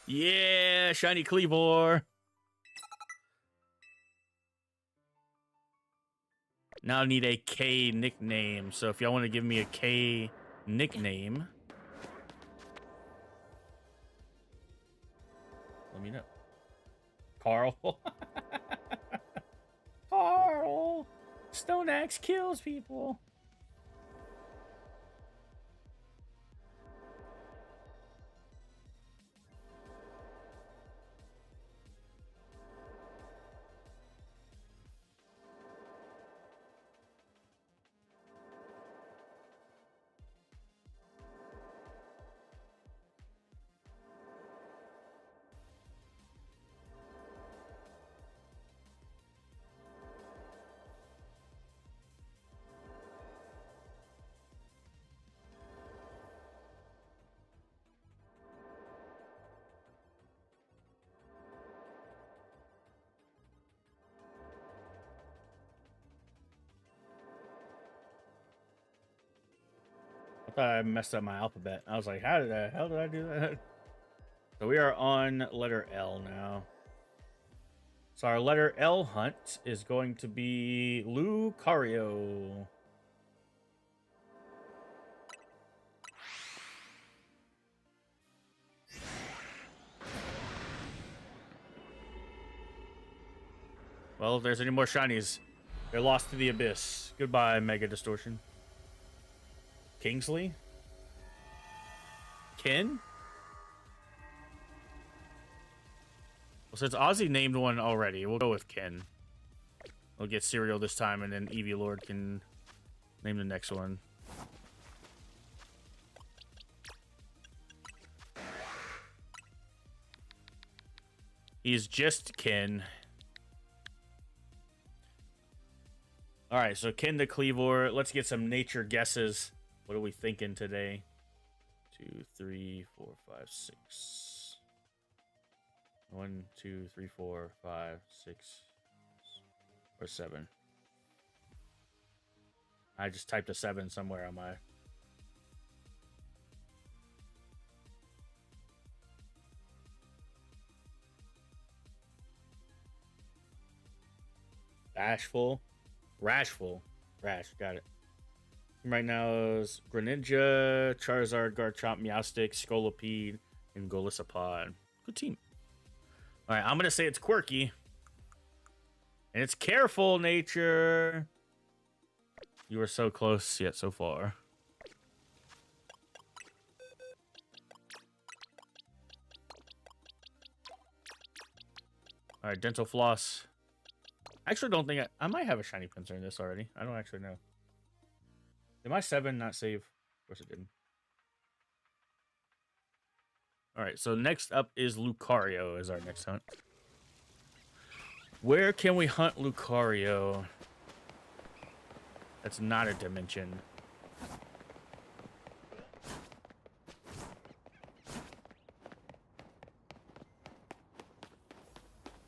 Yeah, shiny Cleavor. Now I need a K nickname. So if y'all want to give me a K nickname, let me know. Carl. Carl. Stone Axe kills people. I thought I messed up my alphabet. I was like, how the hell did I do that? So we are on letter L now. So our letter L hunt is going to be Lucario. Well, if there's any more shinies, they're lost to the abyss. Goodbye, Mega Distortion. Kingsley? Ken? Well, since Ozzy named one already, we'll go with Ken. We'll get Cereal this time, and then Eevee Lord can name the next one. He's just Ken. Alright, so Ken the Cleavor. Let's get some nature guesses. What are we thinking today? 2, 3, 4, 5, 6. 1, 2, 3, 4, 5, 6, or 7. I just typed a 7 somewhere on my... Bashful. Rashful. Rash, got it. Right now is Greninja, Charizard, Garchomp, Meowstic, Scolipede, and Golisopod. Good team. Alright, I'm gonna say it's quirky. And it's careful, nature. You were so close yet so far. Alright, Dental Floss. I actually don't think I might have a shiny pincer in this already. I don't actually know. Did my 7 not save? Of course it didn't. All right, so next up is Lucario as our next hunt. Where can we hunt Lucario? That's not a dimension.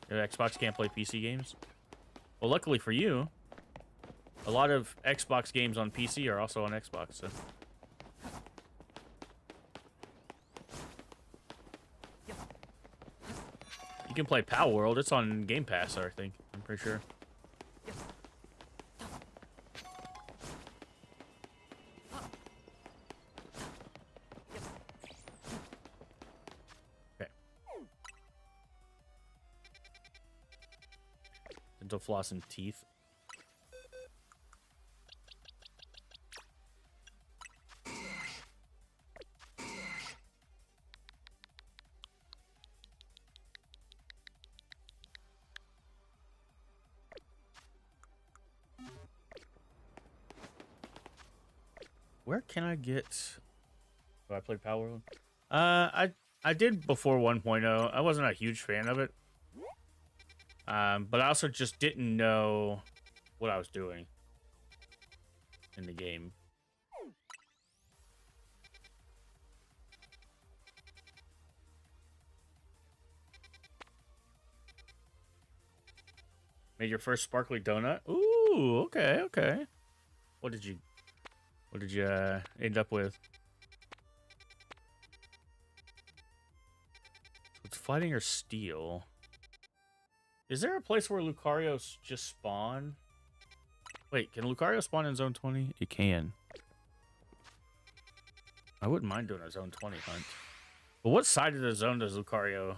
Your Xbox can't play PC games? Well, luckily for you, a lot of Xbox games on PC are also on Xbox, so... You can play Power World. It's on Game Pass, I think. I'm pretty sure. Okay. Dental floss and teeth. Where can I get... Oh, I played Power World? I did before 1.0. I wasn't a huge fan of it. But I also just didn't know what I was doing in the game. Made your first sparkly donut? Ooh, okay, okay. What did you end up with? So it's fighting or steel. Is there a place where Lucarios just spawn? Wait, can Lucario spawn in Zone 20? It can. I wouldn't mind doing a Zone 20 hunt. But what side of the zone does Lucario?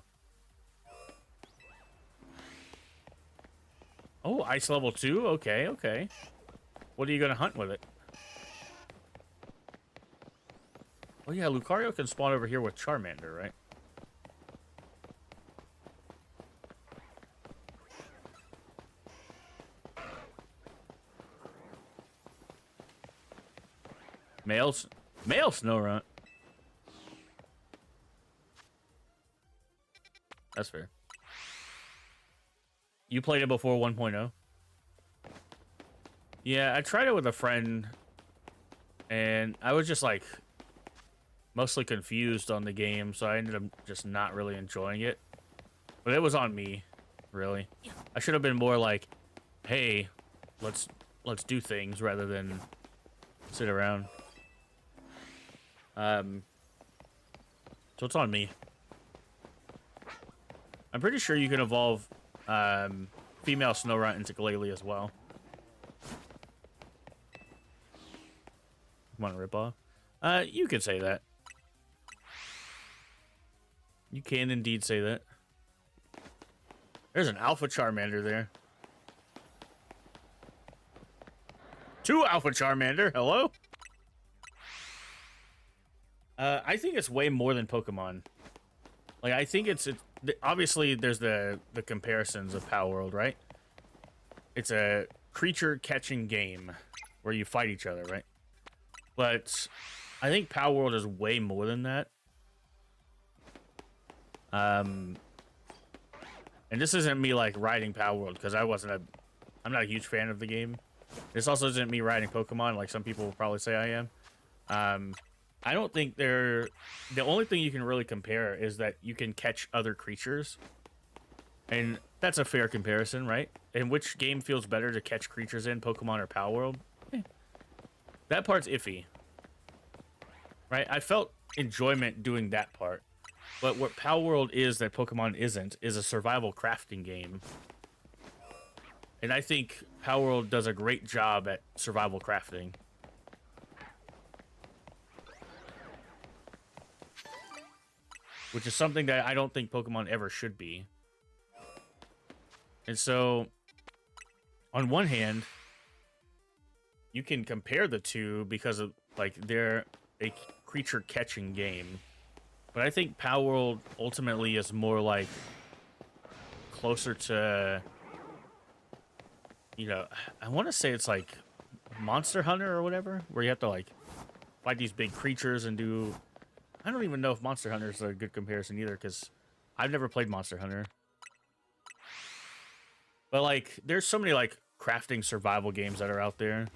Oh, ice level 2? Okay, okay. What are you going to hunt with it? Oh yeah, Lucario can spawn over here with Charmander, right? Male Snorunt. That's fair. You played it before 1.0? Yeah, I tried it with a friend, and I was just like mostly confused on the game, so I ended up just not really enjoying it. But it was on me, really. I should have been more like, hey, let's do things rather than sit around. So it's on me. I'm pretty sure you can evolve female Snorunt into Glalie as well. Want to rip off? You could say that. You can indeed say that. There's an Alpha Charmander there. 2 Alpha Charmander. Hello? I think it's way more than Pokemon. Like, I think it's obviously there's the comparisons of Power World, right? It's a creature catching game where you fight each other, right? But I think Power World is way more than that. And this isn't me like riding Power World because I'm not a huge fan of the game. This also isn't me riding Pokemon like some people will probably say I am. I don't think the only thing you can really compare is that you can catch other creatures. And that's a fair comparison, right? And which game feels better to catch creatures in, Pokemon or Power World? That part's iffy. Right? I felt enjoyment doing that part. But what Power World is that Pokemon isn't is a survival crafting game. And I think Power World does a great job at survival crafting. Which is something that I don't think Pokemon ever should be. And so, on one hand, you can compare the two because of, like, they're a creature catching game. But I think Power World ultimately is more like closer to, you know, I want to say it's like Monster Hunter or whatever, where you have to like fight these big creatures and do I don't even know if Monster Hunter is a good comparison either, because I've never played Monster Hunter. But, like, there's so many, like, crafting survival games that are out there.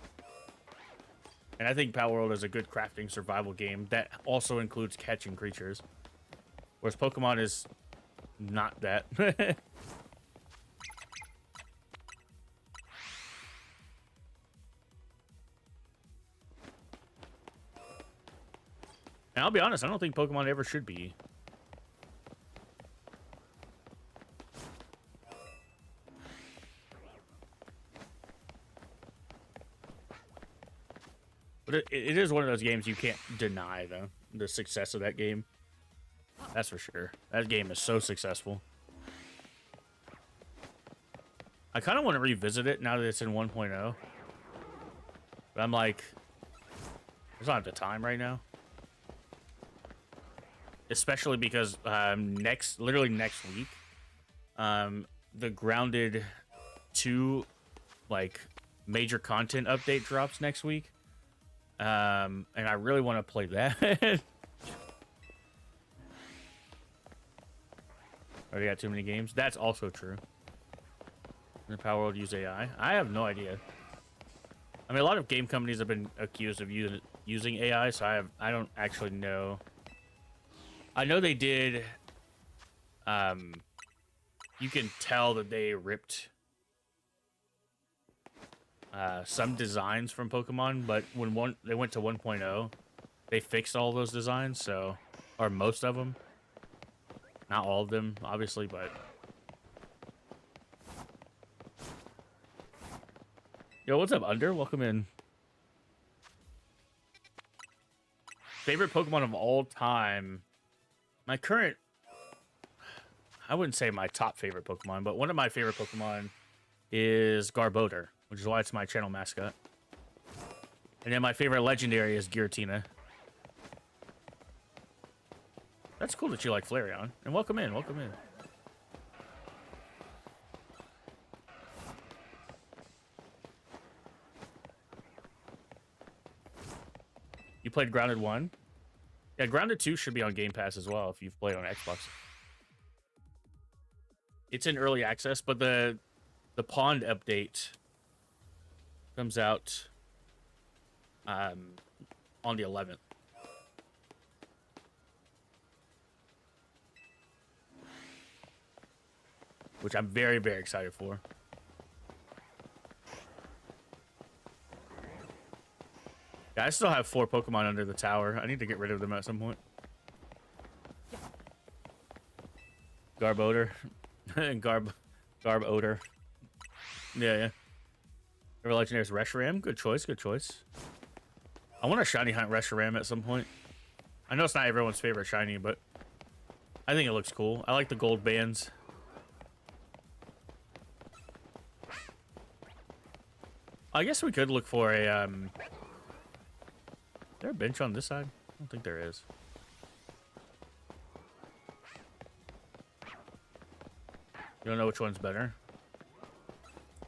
And I think Power World is a good crafting survival game that also includes catching creatures. Whereas Pokemon is not that. And I'll be honest, I don't think Pokemon ever should be. But it is one of those games you can't deny, though, the success of that game. That's for sure. That game is so successful. I kind of want to revisit it now that it's in 1.0. But I'm like, there's not the time right now. Especially because literally next week, the Grounded 2, like, major content update drops next week. And I really want to play that. Already got too many games. That's also true. The Power World use AI? I have no idea. I mean, a lot of game companies have been accused of using AI, so I don't actually know. I know they did. You can tell that they ripped some designs from Pokemon, but when they went to 1.0, they fixed all those designs, so, or most of them. Not all of them, obviously, but. Yo, what's up, Under? Welcome in. Favorite Pokemon of all time. My current, I wouldn't say my top favorite Pokemon, but one of my favorite Pokemon is Garbodor, which is why it's my channel mascot. And then my favorite legendary is Giratina. That's cool that you like Flareon. And welcome in, welcome in. You played Grounded 1? Yeah, Grounded 2 should be on Game Pass as well if you've played on Xbox. It's in early access, but the Pond update comes out on the 11th. Which I'm very, very excited for. Yeah, I still have 4 Pokemon under the tower. I need to get rid of them at some point. Garbodor. And Garbodor. Yeah. Favorite legendary is Reshiram. Good choice, good choice. I want to shiny hunt Reshiram at some point. I know it's not everyone's favorite shiny, but I think it looks cool. I like the gold bands. I guess we could look for a, Is there a bench on this side? I don't think there is. You don't know which one's better?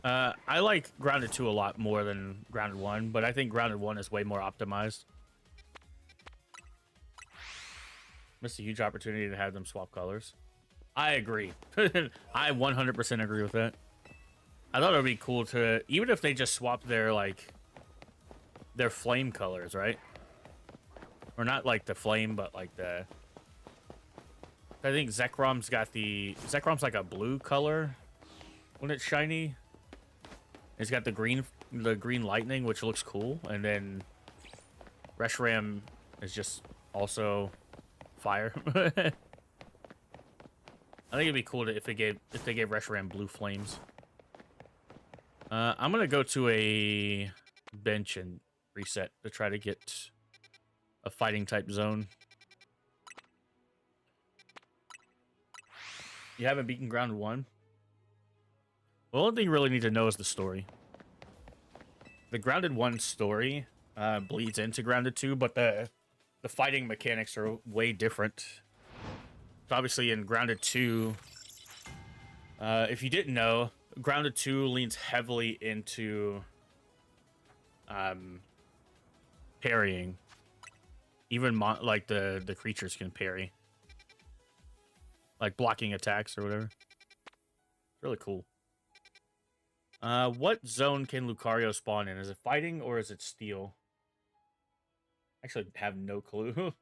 I like Grounded 2 a lot more than Grounded 1, but I think Grounded 1 is way more optimized. Missed a huge opportunity to have them swap colors. I agree. I 100% agree with that. I thought it would be cool to, even if they just swap their, like, their flame colors, right? Or not like the flame, but like the... I think Zekrom's got the... Zekrom's like a blue color when it's shiny. It's got the green lightning, which looks cool. And then Reshiram is just also fire. I think it'd be cool if they gave Reshiram blue flames. I'm gonna go to a bench and reset to try to get a fighting type zone. You haven't beaten Grounded 1? The only thing you really need to know is the story. The Grounded 1 story bleeds into Grounded 2, but the fighting mechanics are way different. So obviously in Grounded 2, if you didn't know, Grounded 2 leans heavily into parrying. Even like the creatures can parry, like blocking attacks or whatever. Really cool. What zone can Lucario spawn in? Is it fighting or is it steel? Actually, have no clue.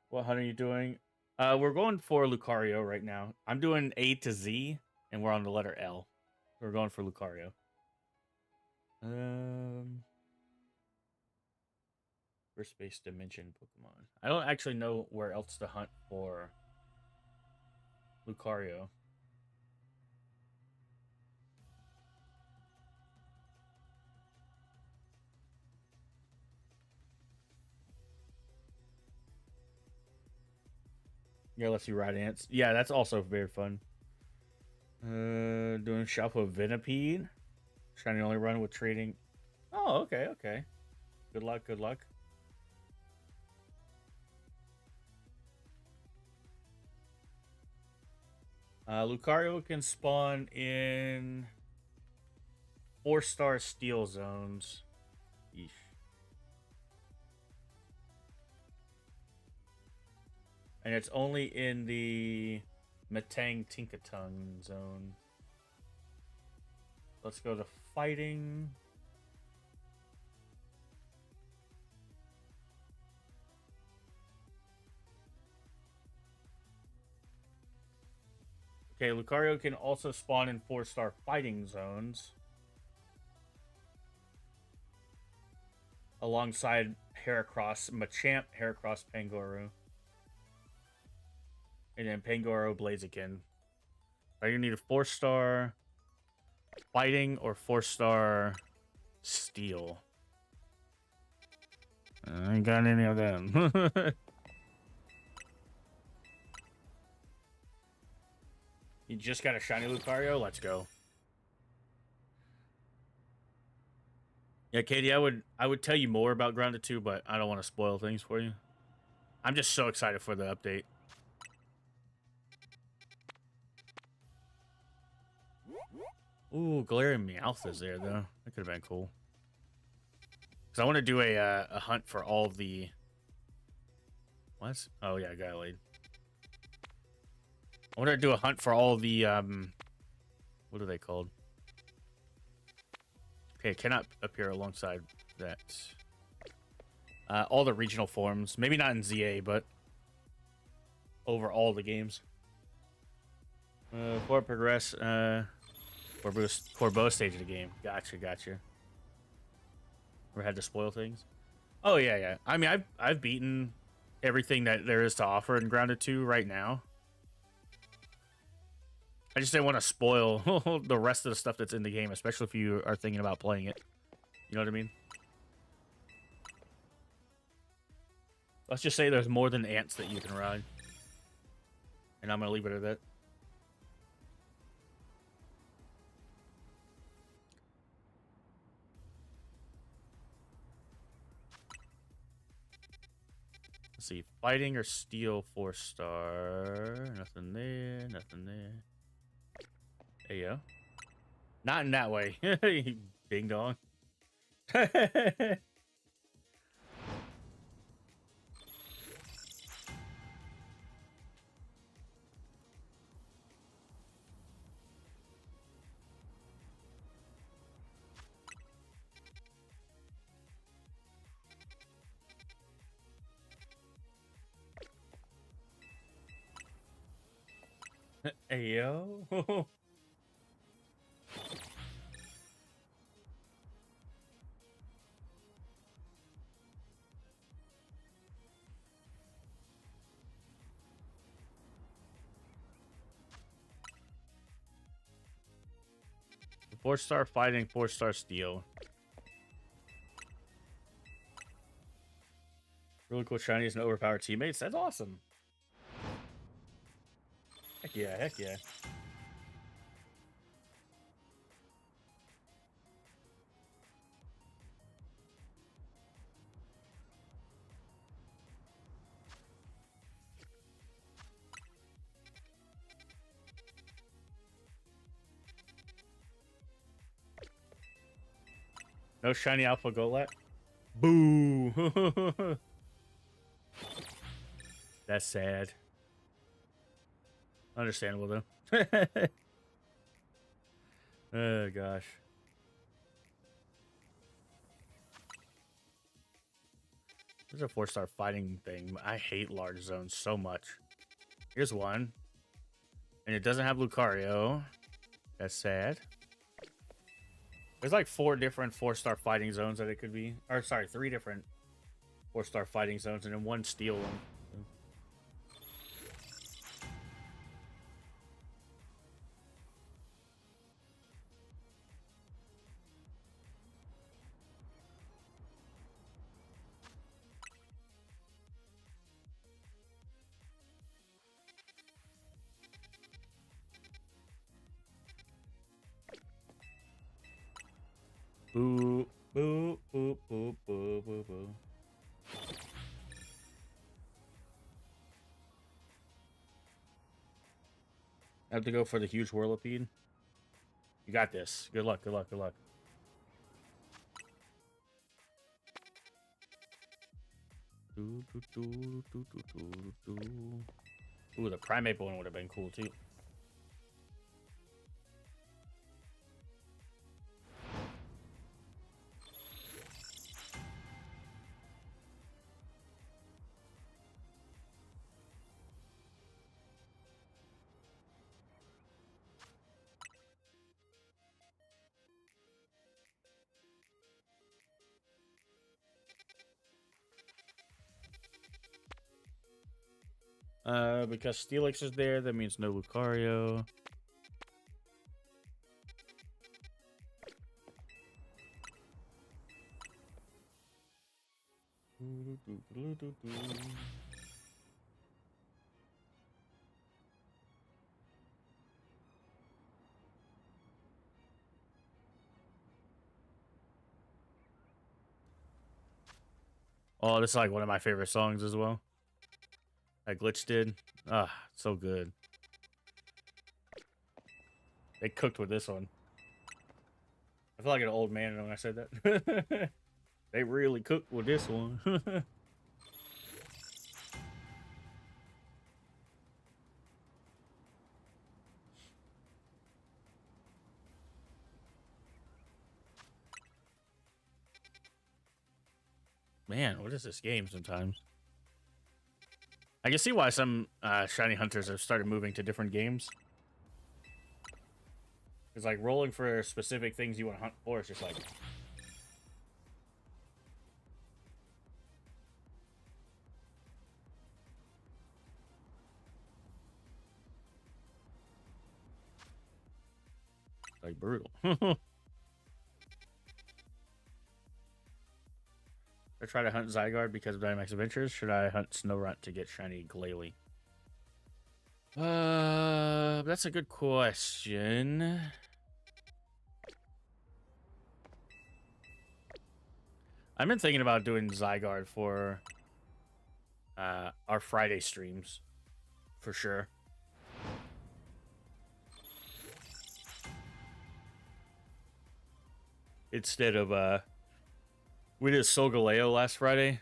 What hunt are you doing? We're going for Lucario right now. I'm doing A to Z, and we're on the letter L. We're going for Lucario. First base dimension Pokemon. I don't actually know where else to hunt for Lucario. Yeah, let's see Ride Ants. Yeah, that's also very fun. Doing Shuffle of Venipede. Trying to only run with trading. Oh, okay, okay. Good luck, good luck. Lucario can spawn in 4-star steel zones. Eesh. And it's only in the Metang Tinkaton zone. Let's go to fighting. Okay, Lucario can also spawn in 4-star fighting zones. Alongside Heracross, Machamp, Heracross, Pangoro. And then Pangoro, Blaziken. Are you need a 4-star fighting or 4-star steel? I ain't got any of them. You just got a shiny Lucario? Let's go. Yeah, Katie, I would tell you more about Grounded 2, but I don't want to spoil things for you. I'm just so excited for the update. Ooh, Galarian Meowth is there, though. That could have been cool. Because I want to do a hunt for all of the... What? Oh, yeah, Gallade. I want to do a hunt for all of the... What are they called? Okay, it cannot appear alongside that. All the regional forms. Maybe not in ZA, but... over all the games. Before I progress... Corbo stage of the game. Gotcha, gotcha. Or had to spoil things. Oh yeah, yeah. I mean, I've beaten everything that there is to offer in Grounded 2 right now. I just didn't want to spoil the rest of the stuff that's in the game, especially if you are thinking about playing it. You know what I mean? Let's just say there's more than ants that you can ride. And I'm gonna leave it at that. Let's see, fighting or steel 4-star. Nothing there, nothing there. There you go. Not in that way. Ding dong. Ayo. Four-star fighting, 4-star steel. Really cool shinies and overpowered teammates. That's awesome. Heck yeah, heck yeah. No shiny Alpha Golett? Boo. That's sad. Understandable though. Oh gosh. There's a 4-star fighting thing. I hate large zones so much. Here's one. And it doesn't have Lucario. That's sad. There's like 4 different 4-star fighting zones that it could be. Or sorry, 3 different 4-star fighting zones and then 1 steel one. Boo, boo, boo, boo, boo, boo, boo. I have to go for the huge whirlipede. You got this. Good luck, good luck, good luck. Ooh, the primate one would have been cool too. Because Steelix is there, that means no Lucario. Oh, this is like one of my favorite songs as well. That Glitch did. Ah, so good. They cooked with this one. I feel like an old man when I said that. They really cooked with this one. Man, what is this game sometimes? I can see why some shiny hunters have started moving to different games. It's like rolling for specific things you want to hunt for. It's just like brutal. I try to hunt Zygarde because of Dynamax Adventures. Should I hunt Snorunt to get shiny Glalie? That's a good question. I've been thinking about doing Zygarde for our Friday streams, for sure. Instead of we did Solgaleo last Friday.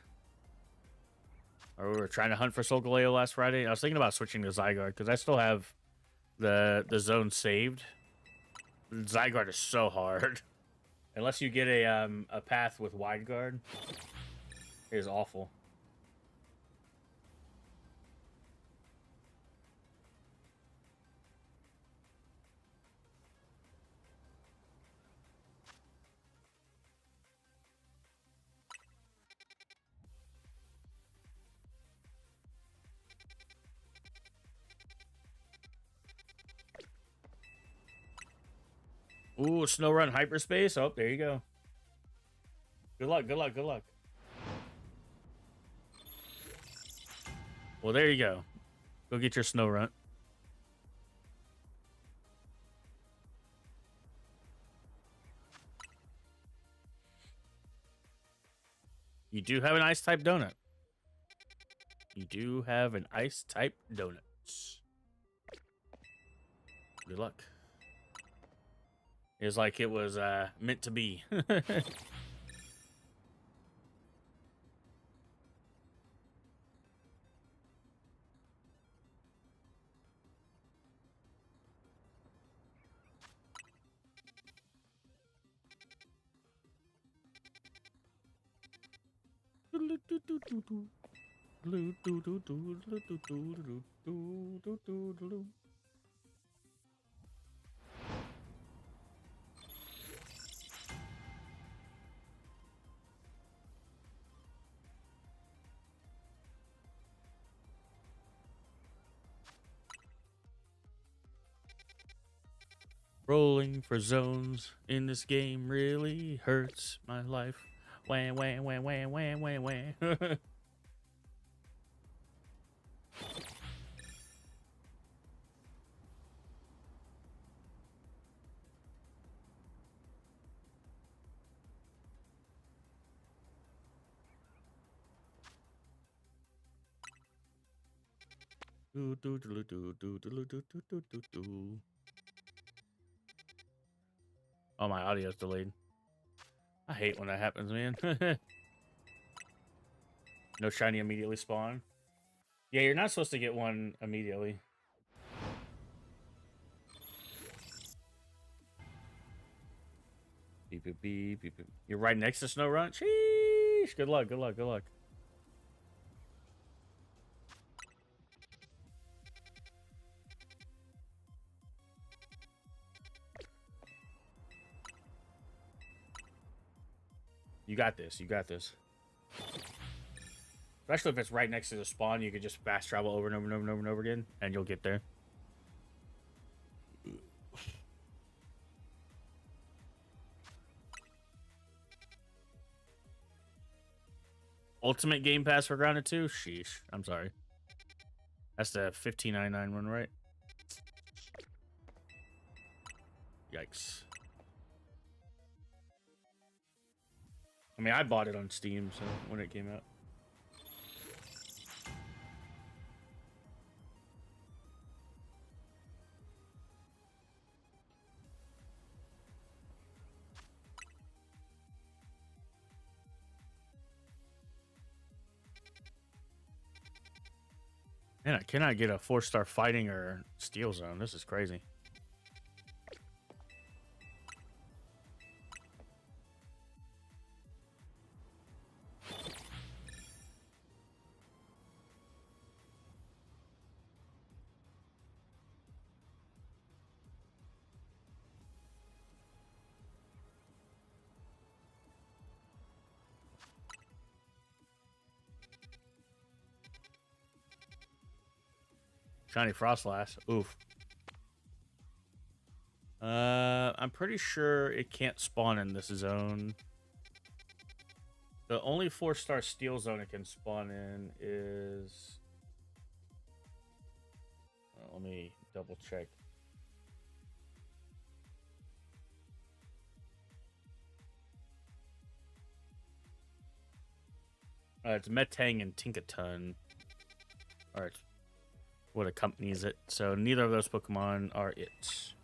Or we were trying to hunt for Solgaleo last Friday. I was thinking about switching to Zygarde because I still have the zone saved. Zygarde is so hard. Unless you get a path with Wide Guard. It is awful. Ooh, Snorunt Hyperspace. Oh, there you go. Good luck, good luck, good luck. Well, there you go. Go get your Snorunt. You do have an Ice-type donut. You do have an Ice-type donut. Good luck. It was like it was meant to be. Rolling for zones in this game really hurts my life. Wah, wah, wah, wah, wah, wah, wah. Oh, my audio's delayed. I hate when that happens, man. No shiny immediately spawn. Yeah, you're not supposed to get one immediately. Beep, beep, beep, beep, beep. You're right next to Snow Run? Sheesh! Good luck, good luck, good luck. You got this, you got this. Especially if it's right next to the spawn, you could just fast travel over and over and over and over and over again, and you'll get there. Ultimate Game Pass for Grounded 2? Sheesh. I'm sorry. That's the $15.99 one, right? Yikes. I mean, I bought it on Steam, so when it came out. Man, I cannot get a 4-star fighting or steel zone. This is crazy. Shiny Frostlass. Oof. I'm pretty sure it can't spawn in this zone. The only 4-star steel zone it can spawn in is... let me double check. It's Metang and Tinkaton. Or it's what accompanies it. So neither of those Pokemon are it.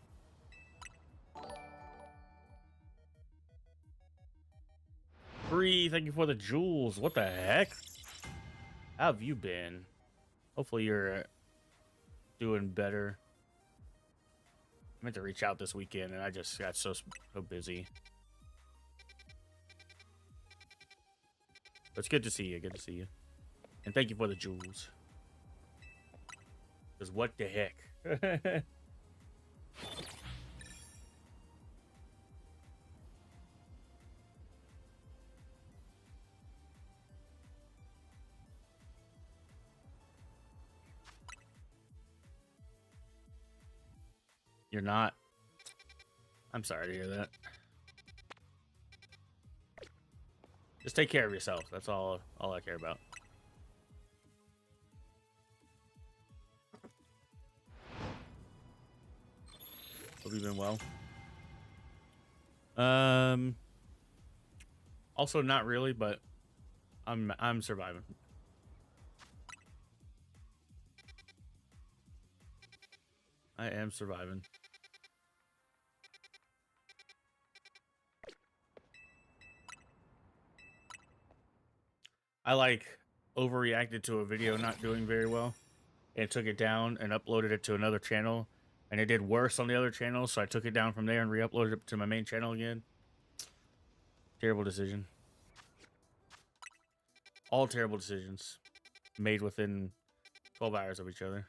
Free, thank you for the jewels. What the heck? How have you been? Hopefully you're doing better. I meant to reach out this weekend and I just got so busy. But it's good to see you. Good to see you. And thank you for the jewels. Because what the heck? You're not. I'm sorry to hear that. Just take care of yourself. That's all I care about. Hope you've been well. Also not really, but I'm surviving. I am surviving. I overreacted to a video not doing very well and took it down and uploaded it to another channel, and it did worse on the other channel, so I took it down from there and re-uploaded it to my main channel again. Terrible decision. All terrible decisions made within 12 hours of each other.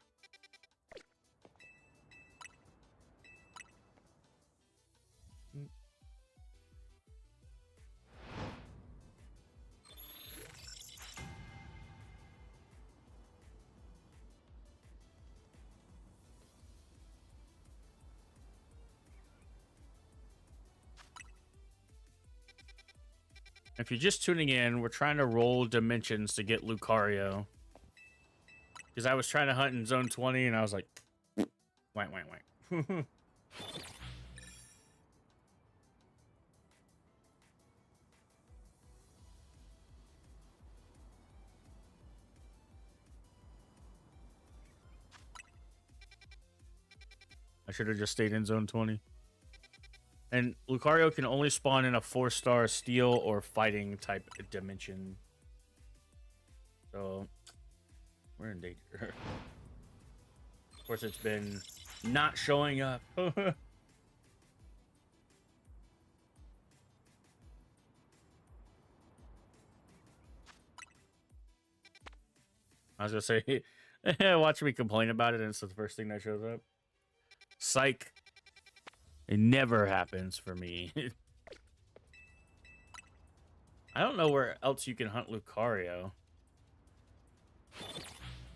If you're just tuning in, we're trying to roll dimensions to get Lucario. Because I was trying to hunt in zone 20 and I was like, wank, wank, wank. I should have just stayed in zone 20. And Lucario can only spawn in a 4-star steel or fighting type dimension. So we're in danger. Of course, it's been not showing up. I was gonna say, watch me complain about it, and it's the first thing that shows up. Psych. It never happens for me. I don't know where else you can hunt Lucario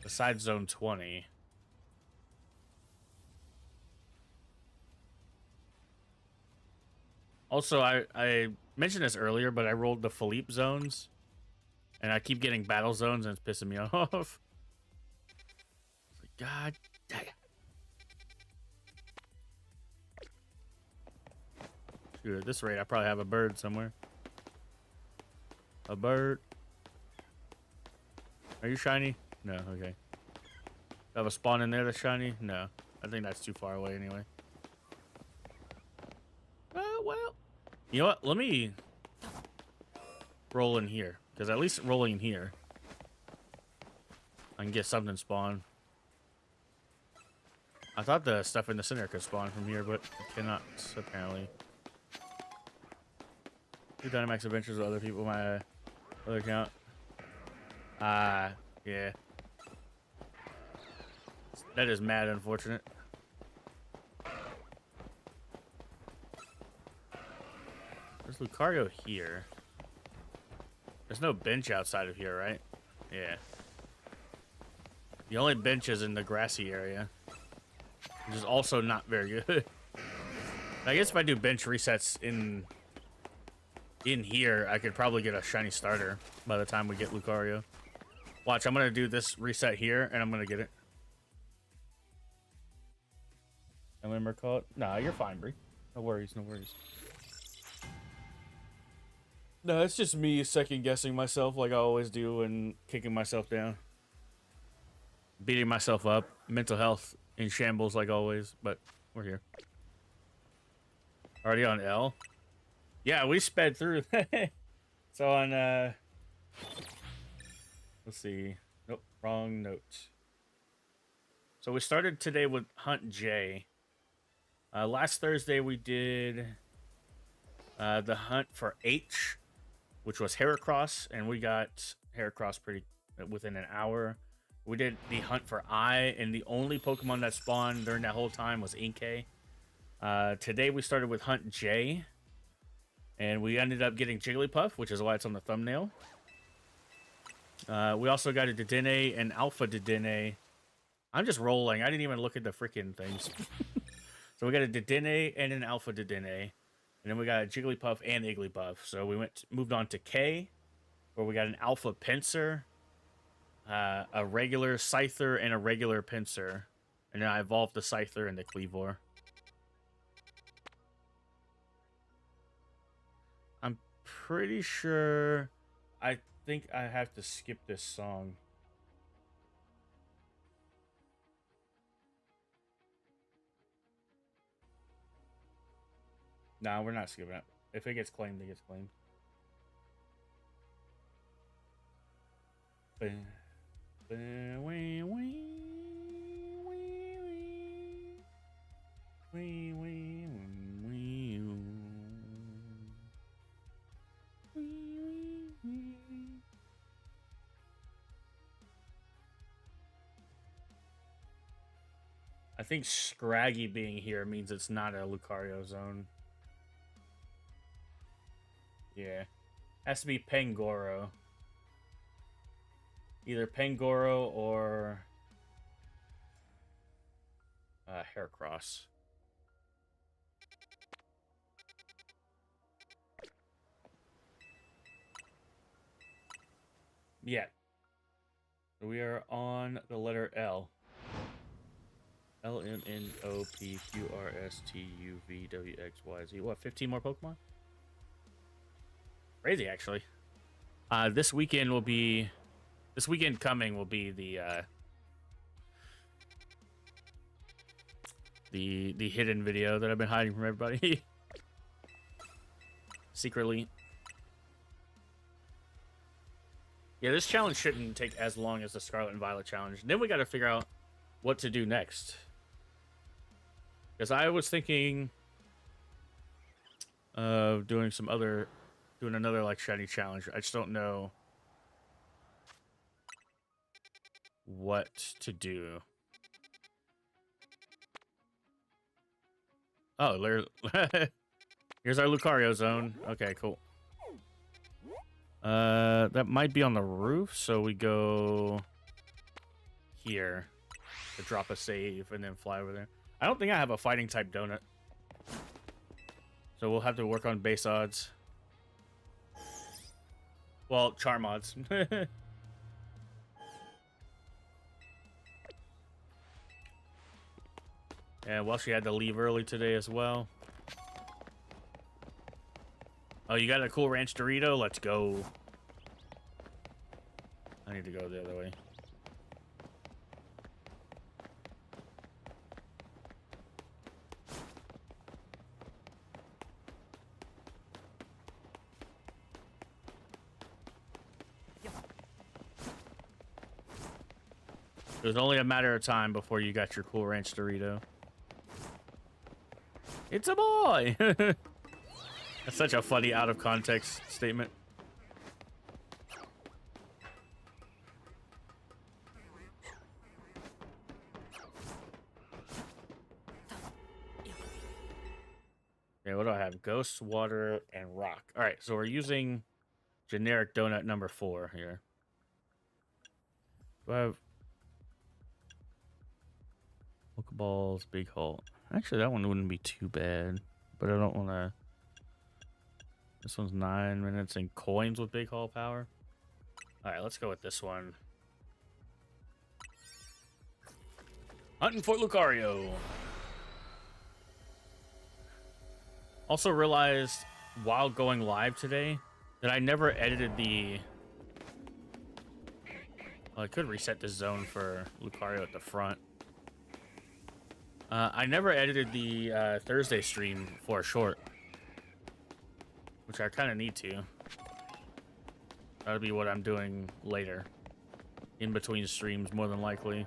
besides zone 20. Also, I mentioned this earlier, but I rolled the Philippe zones, and I keep getting battle zones, and it's pissing me off. God dang it. Dude, at this rate, I probably have a bird somewhere. A bird. Are you shiny? No, okay. Have a spawn in there that's shiny? No. I think that's too far away anyway. Well. You know what? Let me roll in here. Because at least rolling here, I can get something spawn. I thought the stuff in the center could spawn from here, but it cannot, apparently. Do Dynamax Adventures with other people, my other account. Yeah. That is mad unfortunate. There's Lucario here. There's no bench outside of here, right? Yeah. The only bench is in the grassy area, which is also not very good. I guess if I do bench resets in here, I could probably get a shiny starter by the time we get Lucario. Watch, I'm gonna do this reset here, and I'm gonna get it. I remember call it. Nah, you're fine, Bree. No worries, no worries. No, it's just me second guessing myself like I always do and kicking myself down. Beating myself up. Mental health in shambles like always, but we're here. Already on L? Yeah, we sped through. So on, let's see. Nope, wrong note. So we started today with Hunt J. Last Thursday we did the hunt for H, which was Heracross, and we got Heracross pretty within an hour. We did the hunt for I, and the only Pokemon that spawned during that whole time was Inkay. Today we started with Hunt J, and we ended up getting Jigglypuff, which is why it's on the thumbnail. We also got a Dedenne and Alpha Dedenne. I'm just rolling. I didn't even look at the freaking things. So we got a Dedenne and an Alpha Dedenne. And then we got a Jigglypuff and Igglybuff. So we moved on to K, where we got an Alpha Pinsir, a regular Scyther, and a regular Pinsir. And then I evolved the Scyther and the Cleavor. I'm pretty sure... I think I have to skip this song. Nah, we're not skipping it. If it gets claimed, it gets claimed. think Scraggy being here means it's not a Lucario zone. Yeah. Has to be Pangoro. Either Pangoro or Heracross. Yeah. We are on the letter L. LMNOPQRSTUVWXYZ. What, 15 more Pokemon? Crazy, actually. This weekend coming will be the hidden video that I've been hiding from everybody. Secretly. Yeah, this challenge shouldn't take as long as the Scarlet and Violet challenge. Then we got to figure out what to do next. Because I was thinking of doing another like shiny challenge. I just don't know what to do. Oh, here's our Lucario zone. Okay, cool. That might be on the roof, so we go here to drop a save and then fly over there. I don't think I have a fighting type donut, so we'll have to work on base odds. Well, charm odds. And well, she had to leave early today as well. Oh, you got a Cool Ranch Dorito? Let's go. I need to go the other way. It was only a matter of time before you got your Cool Ranch Dorito. It's a boy! That's such a funny out of context statement. Okay, what do I have? Ghost, water, and rock. Alright, so we're using generic donut number 4 here. Do I have Pokeballs, big hole? Actually, that one wouldn't be too bad, but I don't want to. This one's 9 minutes and coins with big haul power. All right, let's go with this one. Hunting for Lucario. Also realized while going live today that I never edited the. Well, I could reset the zone for Lucario at the front. I never edited the Thursday stream for a short, which I kind of need to. That'll be what I'm doing later, in between streams, more than likely.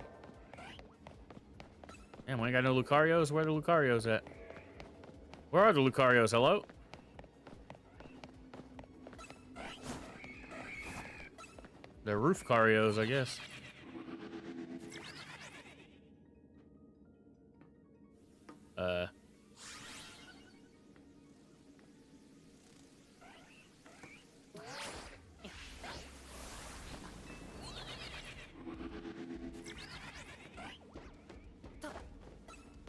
Damn, we ain't got no Lucarios. Where are the Lucarios at? Where are the Lucarios? Hello? They're roof Carios, I guess.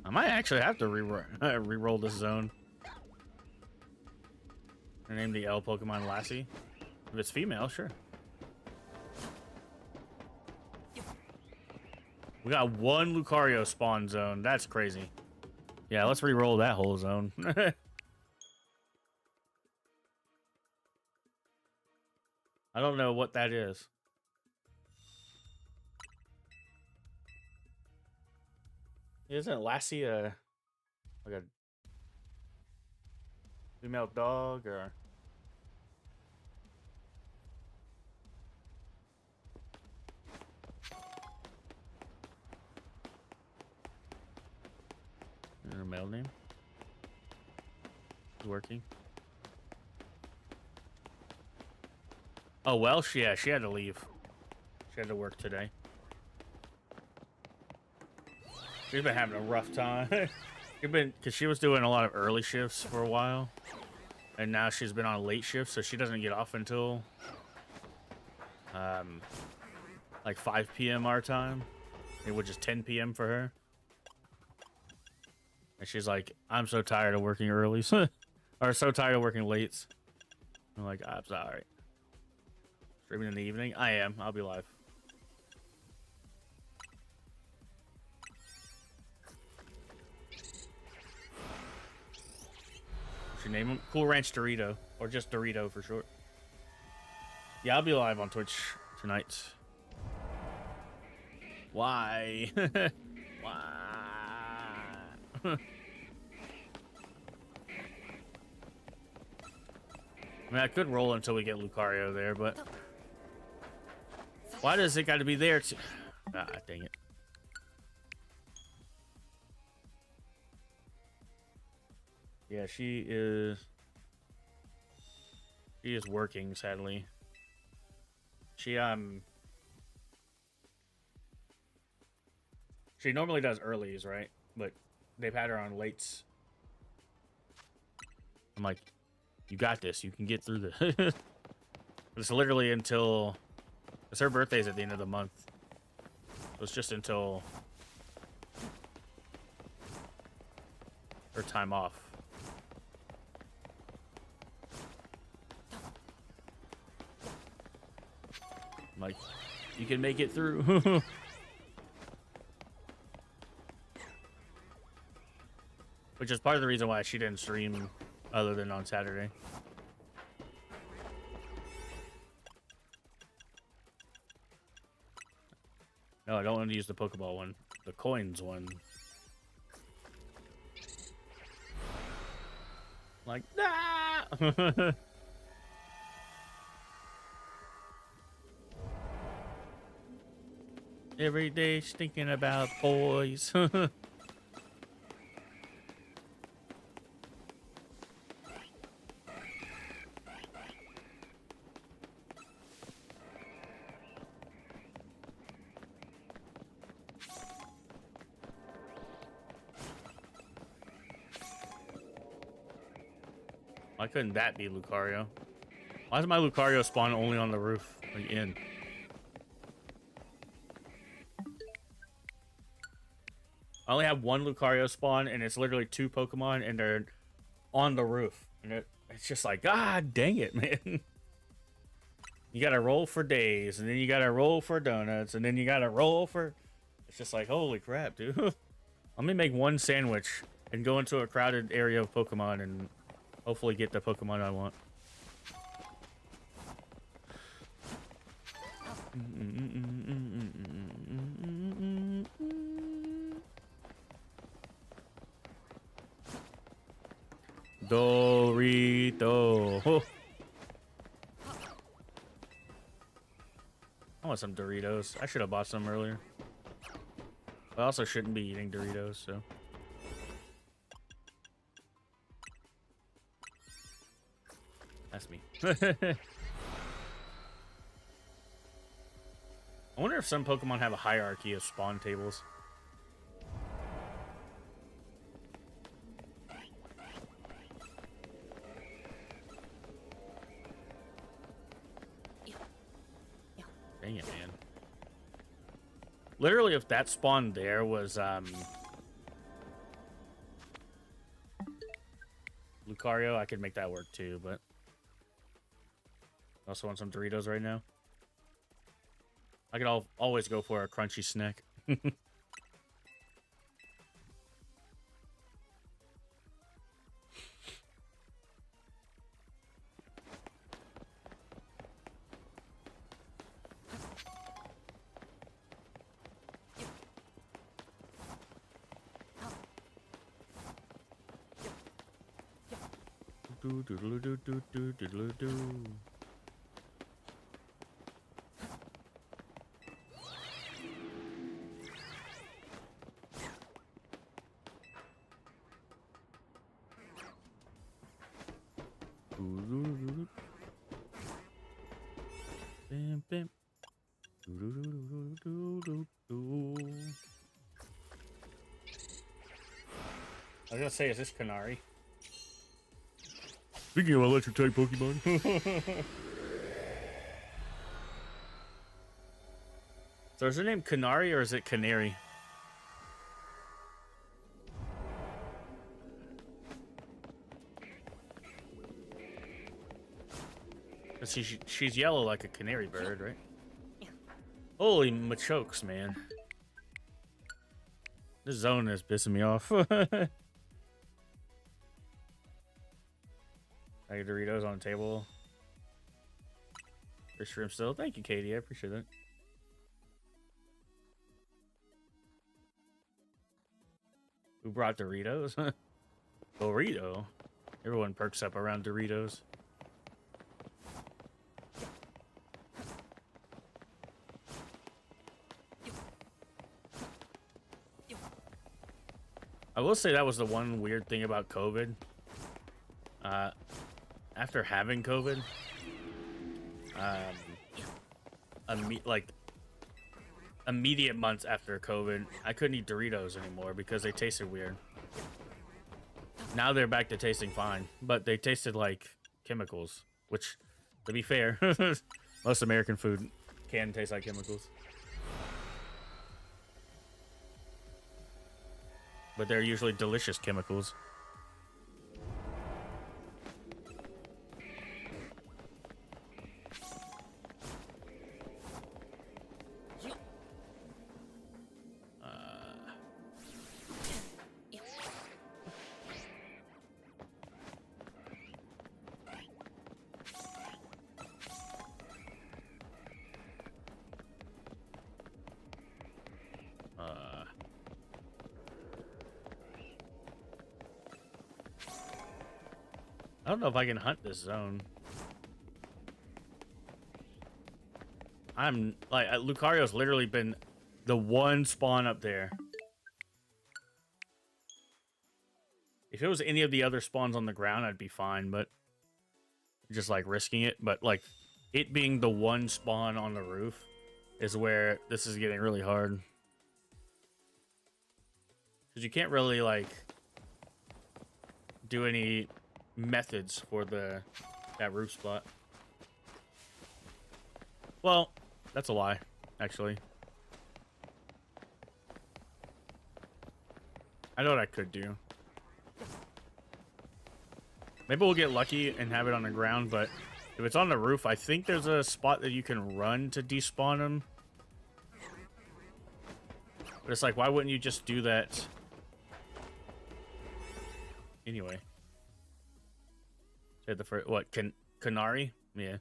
I might actually have to re-roll this zone. I name the L Pokemon Lassie. If it's female, sure. We got one Lucario spawn zone. That's crazy. Yeah, let's re-roll that whole zone. I don't know what that is. Isn't Lassie like a female dog or? Is her male name? Is working? Oh well, she had to leave. She had to work today. She's been having a rough time. Because she was doing a lot of early shifts for a while, and now she's been on late shifts, so she doesn't get off until like 5 p.m. our time, which is 10 p.m. for her. And she's like, "I'm so tired of working early, or so tired of working late." I'm like, "I'm sorry." Streaming in the evening? I am. I'll be live. What's your name? Cool Ranch Dorito, or just Dorito for short. Yeah, I'll be live on Twitch tonight. Why? Why? I mean, I could roll until we get Lucario there, but why does it got to be there too? Ah, dang it. Yeah, she is working, sadly. She normally does earlies, right? But they've had her on lates. I'm like, you got this. You can get through this. It's literally until... Because her birthday's at the end of the month. So it's just until her time off. I'm like, you can make it through. Which is part of the reason why she didn't stream other than on Saturday. No, I don't want to use the Pokeball one. The coins one. Like, nah! Every day thinking about boys. Why couldn't that be Lucario? Why is my Lucario spawn only on the roof? Like in. I only have one Lucario spawn, and it's literally 2 Pokemon, and they're on the roof. And it's just like, God dang it, man. You gotta roll for days, and then you gotta roll for donuts, and then you gotta roll for... It's just like, holy crap, dude. Let me make one sandwich and go into a crowded area of Pokemon and hopefully get the Pokemon I want. Dorito. I want some Doritos. I should have bought some earlier. I also shouldn't be eating Doritos, so. That's me. I wonder if some Pokemon have a hierarchy of spawn tables. Dang it, man. Literally, if that spawn there was, Lucario, I could make that work too, but... I also want some Doritos right now. I could always go for a crunchy snack. Do do do do do do do do. Bam, bam. I was gonna say, is this Canary? Speaking of electric type Pokemon. So is her name Canary or is it Canary? She's yellow like a canary bird, right? Holy machokes, man. This zone is pissing me off. I get Doritos on the table. For shrimp still. Thank you, Katie. I appreciate that. Who brought Doritos? Dorito. Everyone perks up around Doritos. I will say that was the one weird thing about COVID. After having COVID, immediate months after COVID, I couldn't eat Doritos anymore because they tasted weird. Now they're back to tasting fine, but they tasted like chemicals, which, to be fair, most American food can taste like chemicals. But they're usually delicious chemicals. I don't know if I can hunt this zone. I'm like, Lucario's literally been the one spawn up there. If it was any of the other spawns on the ground, I'd be fine, but just like risking it. But like it being the one spawn on the roof is where this is getting really hard. Because you can't really like do any methods for that roof spot. Well, that's a lie, actually. I know what I could do. Maybe we'll get lucky and have it on the ground, but if it's on the roof, I think there's a spot that you can run to despawn them. But it's like, why wouldn't you just do that anyway? Say the first, what, Canary? Yeah.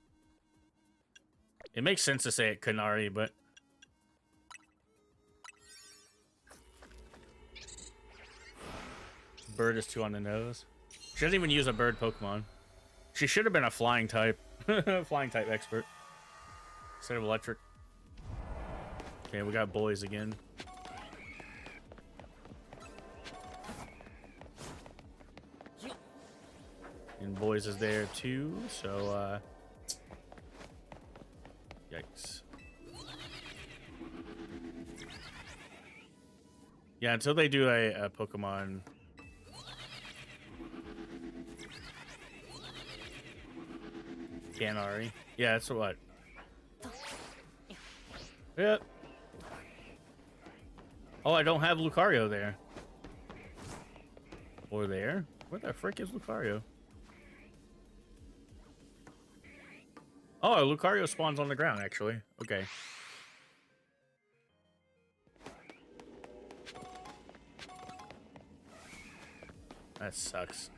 It makes sense to say it Canary, but bird is too on the nose. She doesn't even use a bird Pokemon. She should have been a flying type. Flying type expert. Instead of electric. Okay, we got boys again. And boys is there too, so yikes. Yeah, until they do a Pokemon Canary. Yeah, that's what. Yep. Oh, I don't have Lucario there. Or there? Where the frick is Lucario? Oh, Lucario spawns on the ground, actually. Okay. That sucks.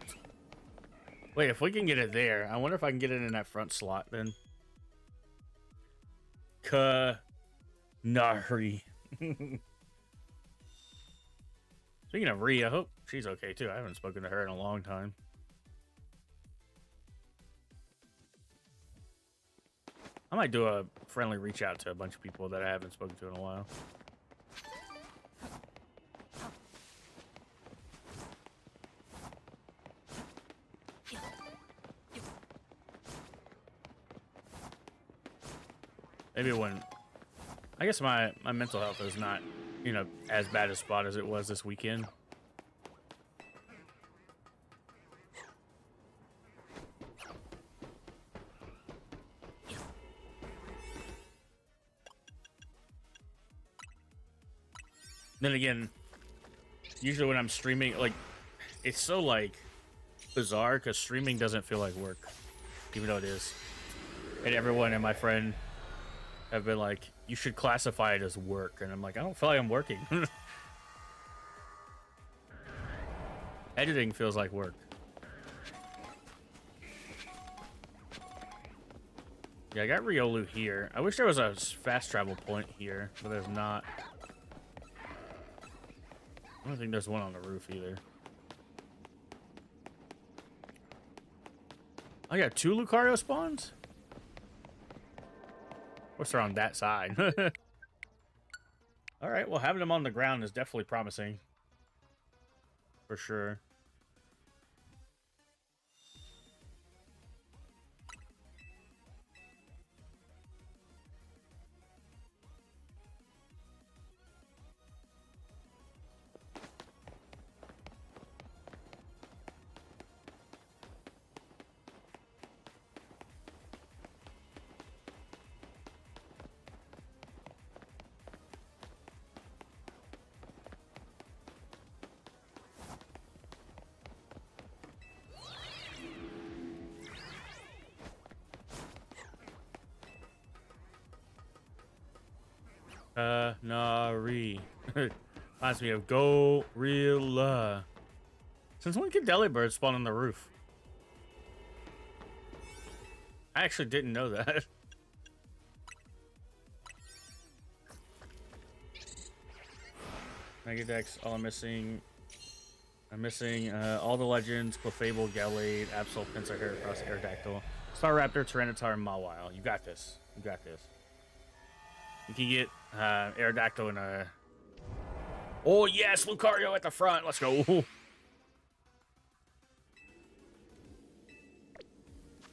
Wait, if we can get it there, I wonder if I can get it in that front slot then. Canary. Speaking of Rhea, I hope she's okay too. I haven't spoken to her in a long time. I might do a friendly reach out to a bunch of people that I haven't spoken to in a while. Maybe when... I guess my mental health is not, you know, as bad a spot as it was this weekend. Then again, usually when I'm streaming, like, it's so, like, bizarre because streaming doesn't feel like work, even though it is. And everyone and my friend have been like, you should classify it as work. And I'm like, I don't feel like I'm working. Editing feels like work. Yeah, I got Riolu here. I wish there was a fast travel point here, but there's not. I don't think there's one on the roof either. I got 2 Lucario spawns? What's they're on that side? Alright, well, having them on the ground is definitely promising. For sure. Nari. Reminds me of Gorilla. Since when can Delibird spawn on the roof? I actually didn't know that. Megadex, all I'm missing all the legends, Clefable, Gallade, Absol, Pinsir, Heracross, Aerodactyl, Staraptor, Tyranitar, and Mawile. You got this. You got this. You can get Aerodactyl in a... Oh, yes! Lucario at the front! Let's go!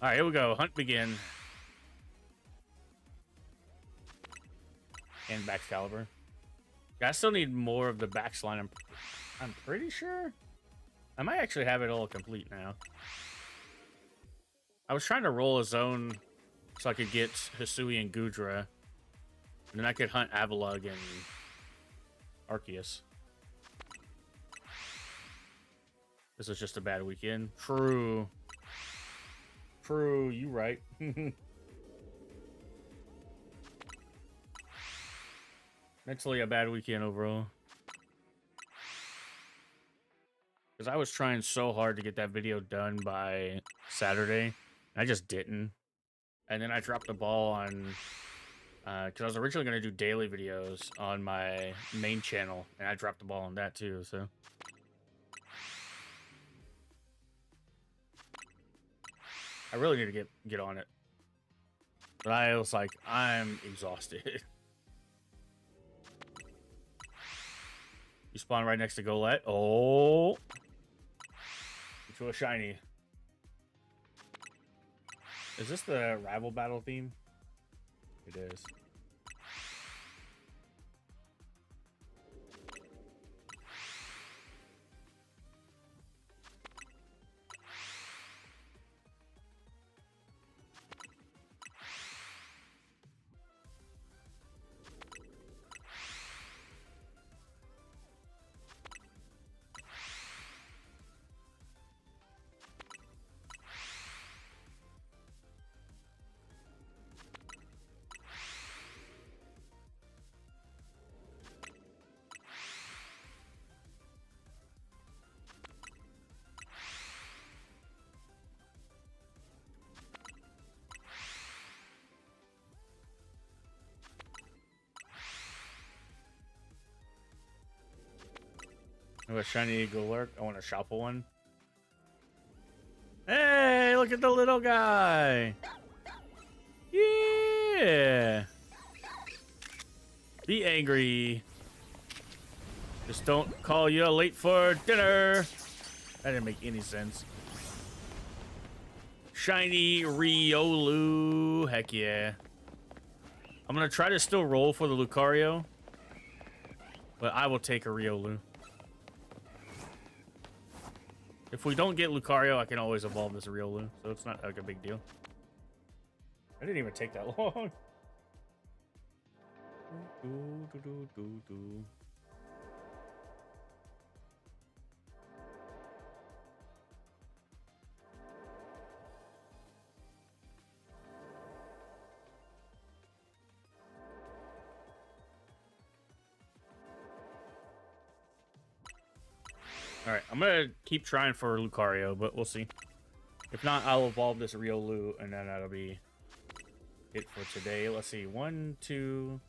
Alright, here we go. Hunt begin. And Baxcalibur. Yeah, I still need more of the backsline. I'm pretty sure. I might actually have it all complete now. I was trying to roll a zone so I could get Hisui and Gudra. And then I could hunt Avalugg and Arceus. This was just a bad weekend. True. True, you right. Mentally a bad weekend overall. Because I was trying so hard to get that video done by Saturday. And I just didn't. And then I dropped the ball on... because I was originally going to do daily videos on my main channel. And I dropped the ball on that too, so... I really need to get on it. But I was like, I'm exhausted. You spawn right next to Golett. Oh. To a shiny. Is this the rival battle theme? It is. I have a shiny Golurk. I want a Shuffle one. Hey, look at the little guy. Yeah. Be angry. Just don't call you late for dinner. That didn't make any sense. Shiny Riolu. Heck yeah. I'm going to try to still roll for the Lucario. But I will take a Riolu. If we don't get Lucario, I can always evolve this Riolu, so it's not like a big deal. I didn't even take that long. All right, I'm gonna keep trying for Lucario, but we'll see. If not, I'll evolve this Riolu, and then that'll be it for today. Let's see. 1, 2,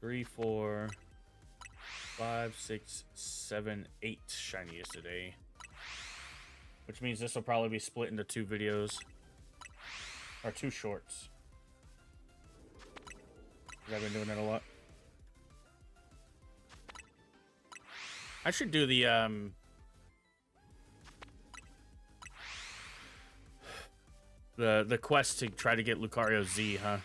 3, 4, 5, 6, 7, 8 shinies today. Which means this will probably be split into 2 videos. Or 2 shorts. I've been doing that a lot. I should do the quest to try to get Lucario Z, huh?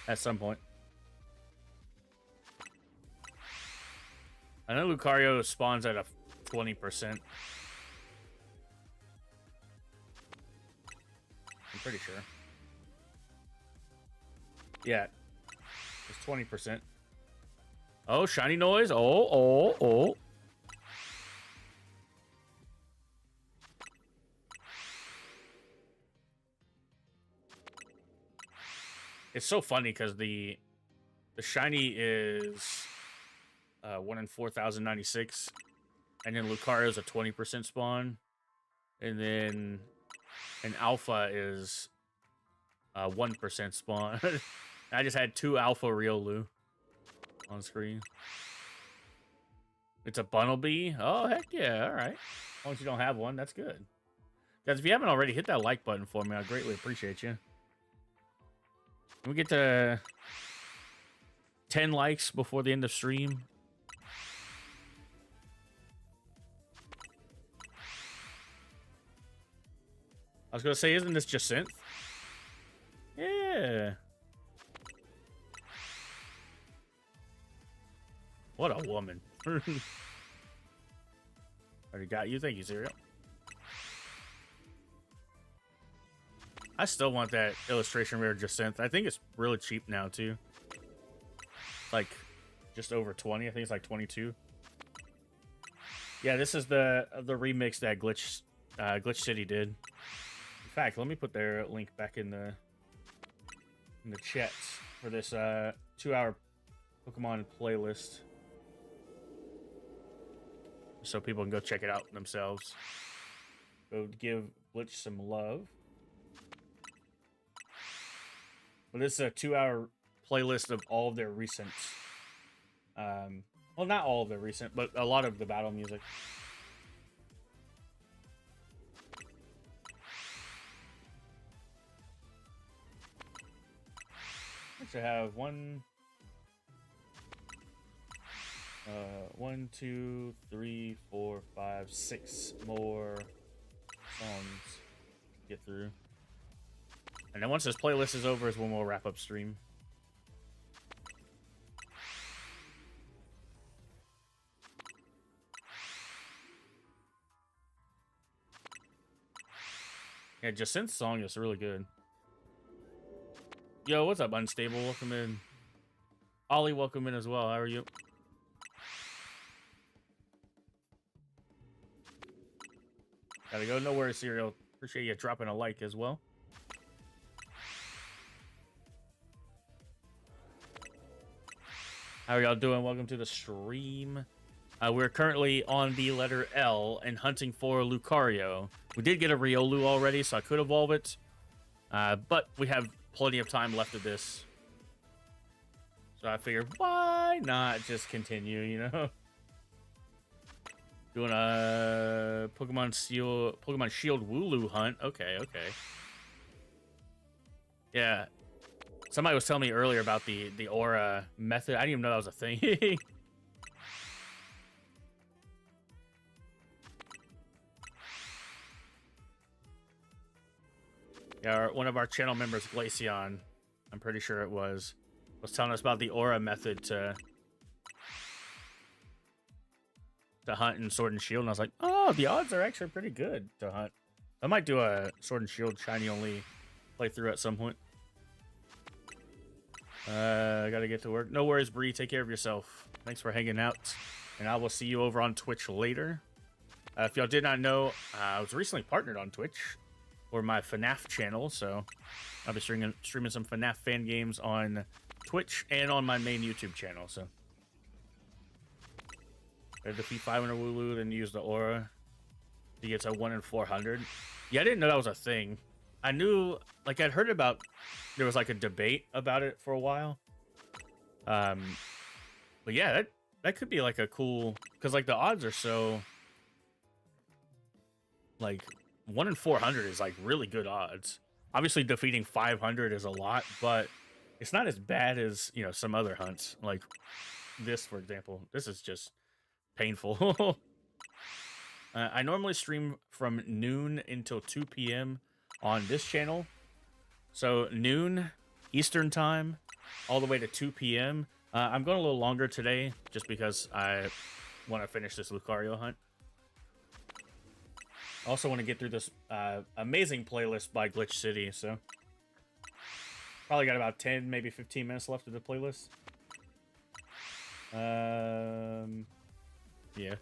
At some point. I know Lucario spawns at a 20%. I'm pretty sure. Yeah. It's 20%. Oh, shiny noise. Oh. It's so funny because the shiny is 1 in 4,096, and then Lucario's a 20% spawn, and then an alpha is 1% spawn. I just had 2 alpha Riolu on screen. It's a Bunnelby. Oh, heck yeah. All right. As long as you don't have one, that's good. Guys, if you haven't already, hit that like button for me. I greatly appreciate you. Can we get to 10 likes before the end of stream? I was going to say, isn't this Jacinth? Yeah. What a woman. Already got you. Thank you, Cereal. I still want that illustration rare Jacinth. I think it's really cheap now, too. Like, just over 20. I think it's like 22. Yeah, this is the remix that Glitch City did. In fact, let me put their link back in the chat for this 2-hour Pokemon playlist, so people can go check it out themselves. Go give Glitch some love. But this is a 2-hour playlist of all of their recent, well, not all of their recent, but a lot of the battle music. I have 1, 2, 3, 4, 5, 6 more songs to get through. And then once this playlist is over is when we'll wrap up stream. Yeah, Jacinth's song is really good. Yo, what's up, Unstable? Welcome in. Ollie, welcome in as well. How are you? Gotta go. No worries, Cereal. Appreciate you dropping a like as well. How are y'all doing? Welcome to the stream. We're currently on the letter L and hunting for Lucario. We did get a Riolu already, so I could evolve it. But we have plenty of time left of this. So I figured, why not just continue, you know? Doing a Pokemon Shield Wooloo hunt. Okay. Yeah. Somebody was telling me earlier about the aura method. I didn't even know that was a thing. Yeah, one of our channel members, Glaceon, I'm pretty sure it was telling us about the aura method to hunt in Sword and Shield, and I was like, oh, the odds are actually pretty good to hunt. I might do a Sword and Shield shiny only playthrough at some point. I gotta get to work. No worries, Bree. Take care of yourself. Thanks for hanging out, and I will see you over on Twitch later. If y'all did not know, I was recently partnered on Twitch for my FNAF channel, so I'll be streaming some FNAF fan games on Twitch and on my main YouTube channel. So I defeat 500 Wooloo, then use the aura. He gets a 1 in 400. Yeah, I didn't know that was a thing. I knew, like, I'd heard about, there was like a debate about it for a while. But yeah, that could be like a cool, because like the odds are so, like 1 in 400 is like really good odds. Obviously defeating 500 is a lot, but it's not as bad as, you know, some other hunts. Like this, for example. This is just painful. I normally stream from noon until 2 p.m. on this channel. So noon Eastern time all the way to 2 p.m. I'm going a little longer today just because I want to finish this Lucario hunt. I also want to get through this amazing playlist by Glitch City, so probably got about 10, maybe 15 minutes left of the playlist. Yeah.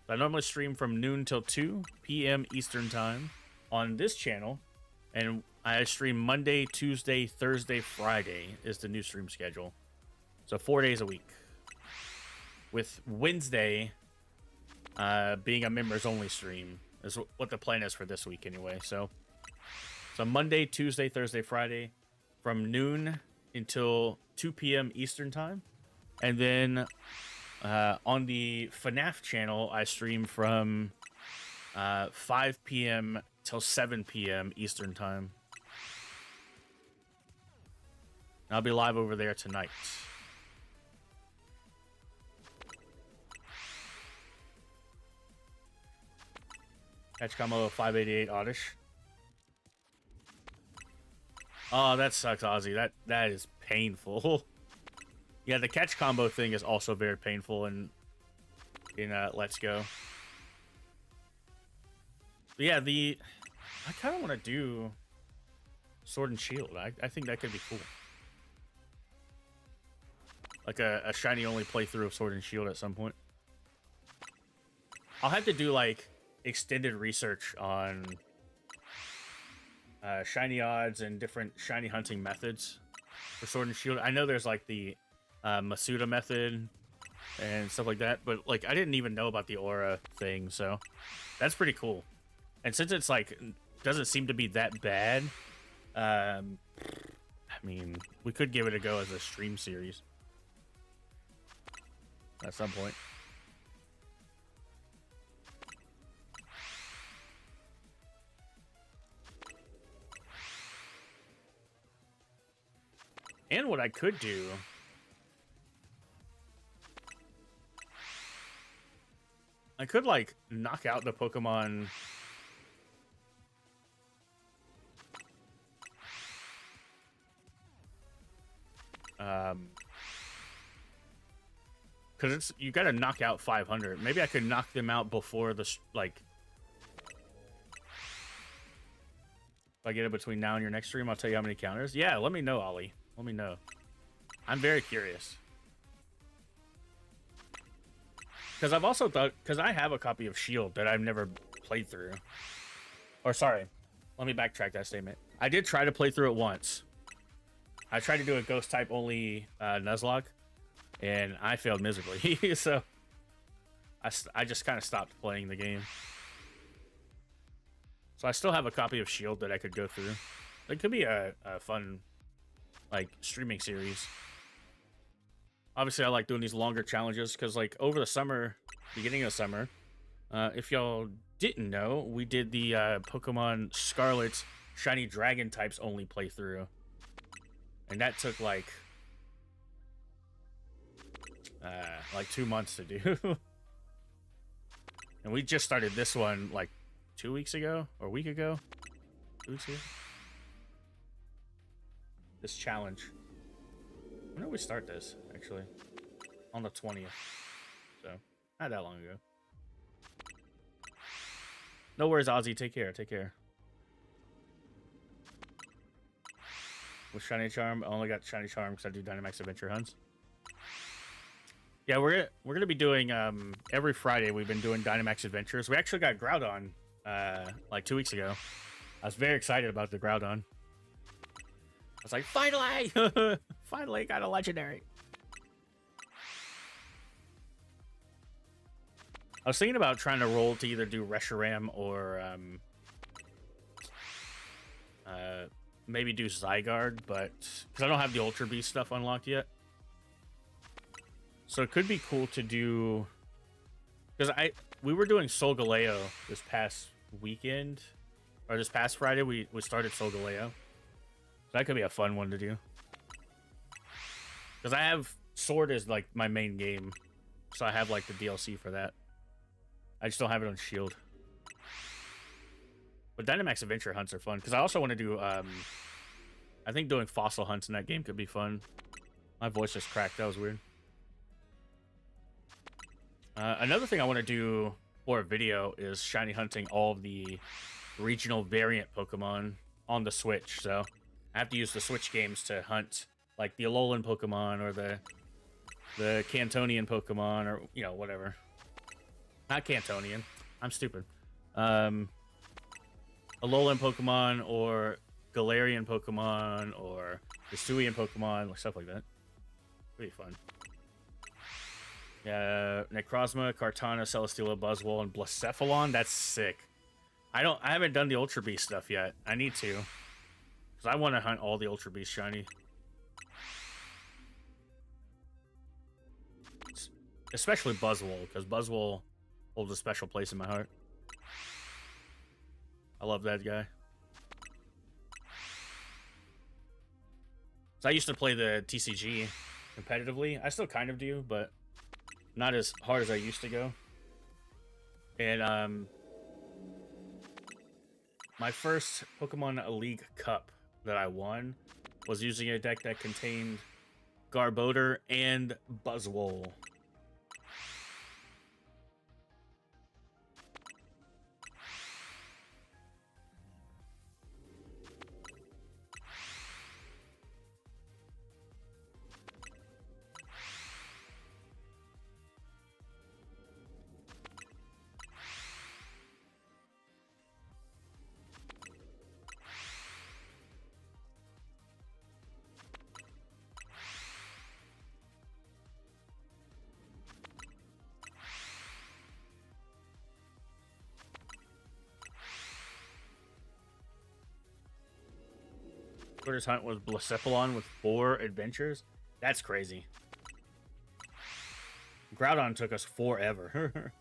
I normally stream from noon till 2 p.m. Eastern time on this channel, and I stream Monday, Tuesday, Thursday, Friday is the new stream schedule. So 4 days a week, with Wednesday being a members only stream is what the plan is for this week anyway. So Monday, Tuesday, Thursday, Friday from noon until 2 p.m. Eastern time, and then on the FNAF channel, I stream from 5 p.m. till 7 p.m. Eastern time. I'll be live over there tonight. Catch combo of 588 Oddish. Oh, that sucks, Ozzy. That is painful. Yeah, the catch combo thing is also very painful in Let's Go. But yeah, I kind of want to do Sword and Shield. I think that could be cool. Like a shiny only playthrough of Sword and Shield at some point. I'll have to do like extended research on shiny odds and different shiny hunting methods for Sword and Shield. I know there's like the Masuda method and stuff like that, but like I didn't even know about the aura thing, so that's pretty cool. And since it's like doesn't seem to be that bad, I mean, we could give it a go as a stream series at some point. And what I could do, I could like knock out the Pokemon because it's, you gotta knock out 500. Maybe I could knock them out before the like, if I get it between now and your next stream, I'll tell you how many counters. Yeah, let me know, Ollie. Let me know. I'm very curious. Because I've also thought, because I have a copy of Shield that I've never played through. Or sorry, let me backtrack that statement. I did try to play through it once. I tried to do a ghost type only Nuzlocke, and I failed miserably. So I just kind of stopped playing the game. So I still have a copy of Shield that I could go through. It could be a fun like streaming series. Obviously I like doing these longer challenges because like over the summer, beginning of summer, if y'all didn't know, we did the Pokemon Scarlet's shiny dragon types only playthrough, and that took like 2 months to do. And we just started this one like 2 weeks ago or a week ago. 2 weeks ago. This challenge. When did we start this, actually? On the 20th. So, not that long ago. No worries, Ozzy. Take care. Take care. With Shiny Charm, I only got Shiny Charm because I do Dynamax Adventure hunts. Yeah, we're gonna be doing every Friday. We've been doing Dynamax Adventures. We actually got Groudon like 2 weeks ago. I was very excited about the Groudon. was like, finally! Finally got a legendary. I was thinking about trying to roll to either do Reshiram or maybe do Zygarde, but because I don't have the Ultra Beast stuff unlocked yet. So it could be cool to do, because we were doing Solgaleo this past weekend, or this past Friday we started Solgaleo. So that could be a fun one to do. Because I have Sword as like my main game, so I have like the DLC for that. I just don't have it on Shield. But Dynamax Adventure hunts are fun, because I also want to do, I think doing fossil hunts in that game could be fun. My voice just cracked, that was weird. Another thing I want to do for a video is shiny hunting all of the regional variant Pokemon on the Switch. So I have to use the Switch games to hunt like the Alolan Pokemon or the Cantonian Pokemon, or, you know, whatever. Not Cantonian. I'm stupid. Alolan Pokemon or Galarian Pokemon or Hisuian Pokemon, like stuff like that. Pretty fun. Necrozma, Kartana, Celesteela, Buzzwole, and Blacephalon. That's sick. I haven't done the Ultra Beast stuff yet. I need to, because I want to hunt all the Ultra Beast shiny. Especially Buzzwole, because Buzzwole holds a special place in my heart. I love that guy. So I used to play the TCG competitively. I still kind of do, but not as hard as I used to go. And my first Pokemon League Cup that I won was using a deck that contained Garbodor and Buzzwole. First hunt was Blacephalon with 4 adventures. That's crazy. Groudon took us forever.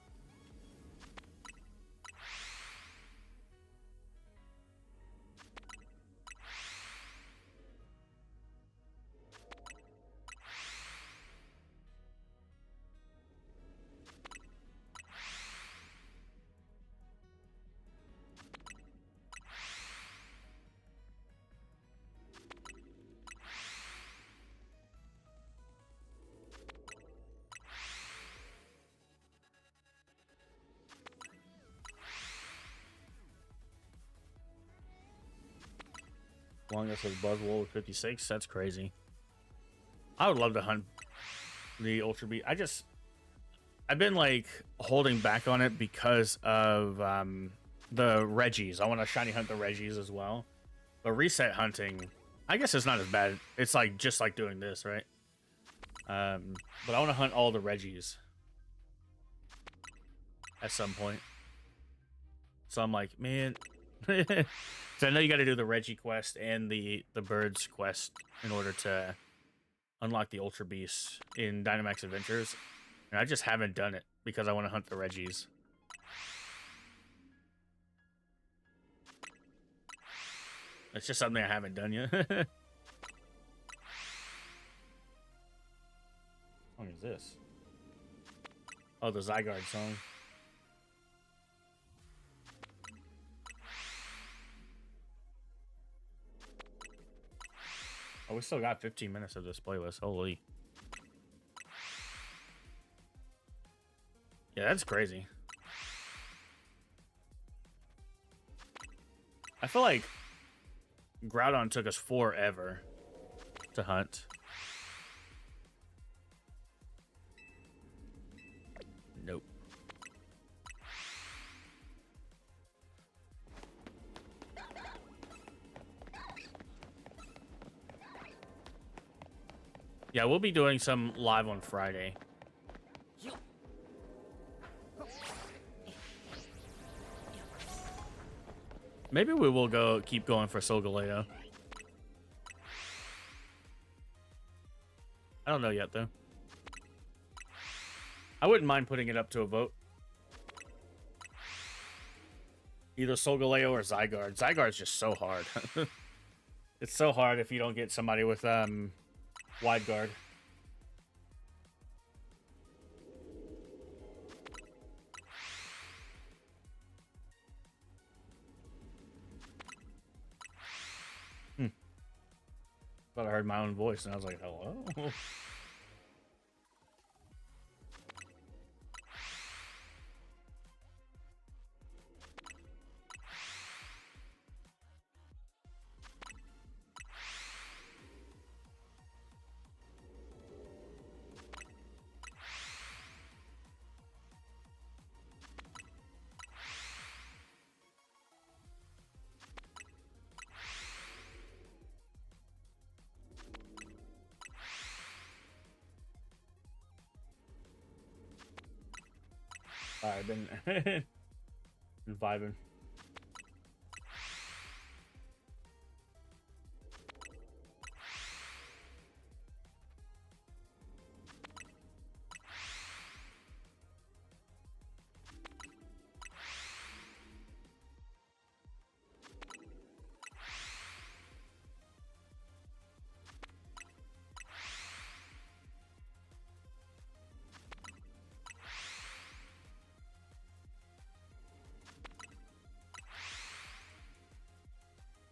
Longest was Buzzwole with 56. That's crazy. I would love to hunt the Ultra Beast. I've been like holding back on it because of the Reggies. I want to shiny hunt the Reggies as well. But reset hunting, I guess it's not as bad. It's like just like doing this, right? But I want to hunt all the Reggies at some point. So I'm like, man. So I know you got to do the Reggie quest and the Birds quest in order to unlock the Ultra Beast in Dynamax Adventures. And I just haven't done it because I want to hunt the Reggies. It's just something I haven't done yet. What song is this? Oh, the Zygarde song. Oh, we still got 15 minutes of this playlist. Holy. Yeah, that's crazy. I feel like Groudon took us forever to hunt. Nope. Yeah, we'll be doing some live on Friday. Maybe we will keep going for Solgaleo. I don't know yet, though. I wouldn't mind putting it up to a vote. Either Solgaleo or Zygarde. Zygarde's just so hard. It's so hard if you don't get somebody with wide guard. Thought I heard my own voice and I was like, hello? I've been, been vibing.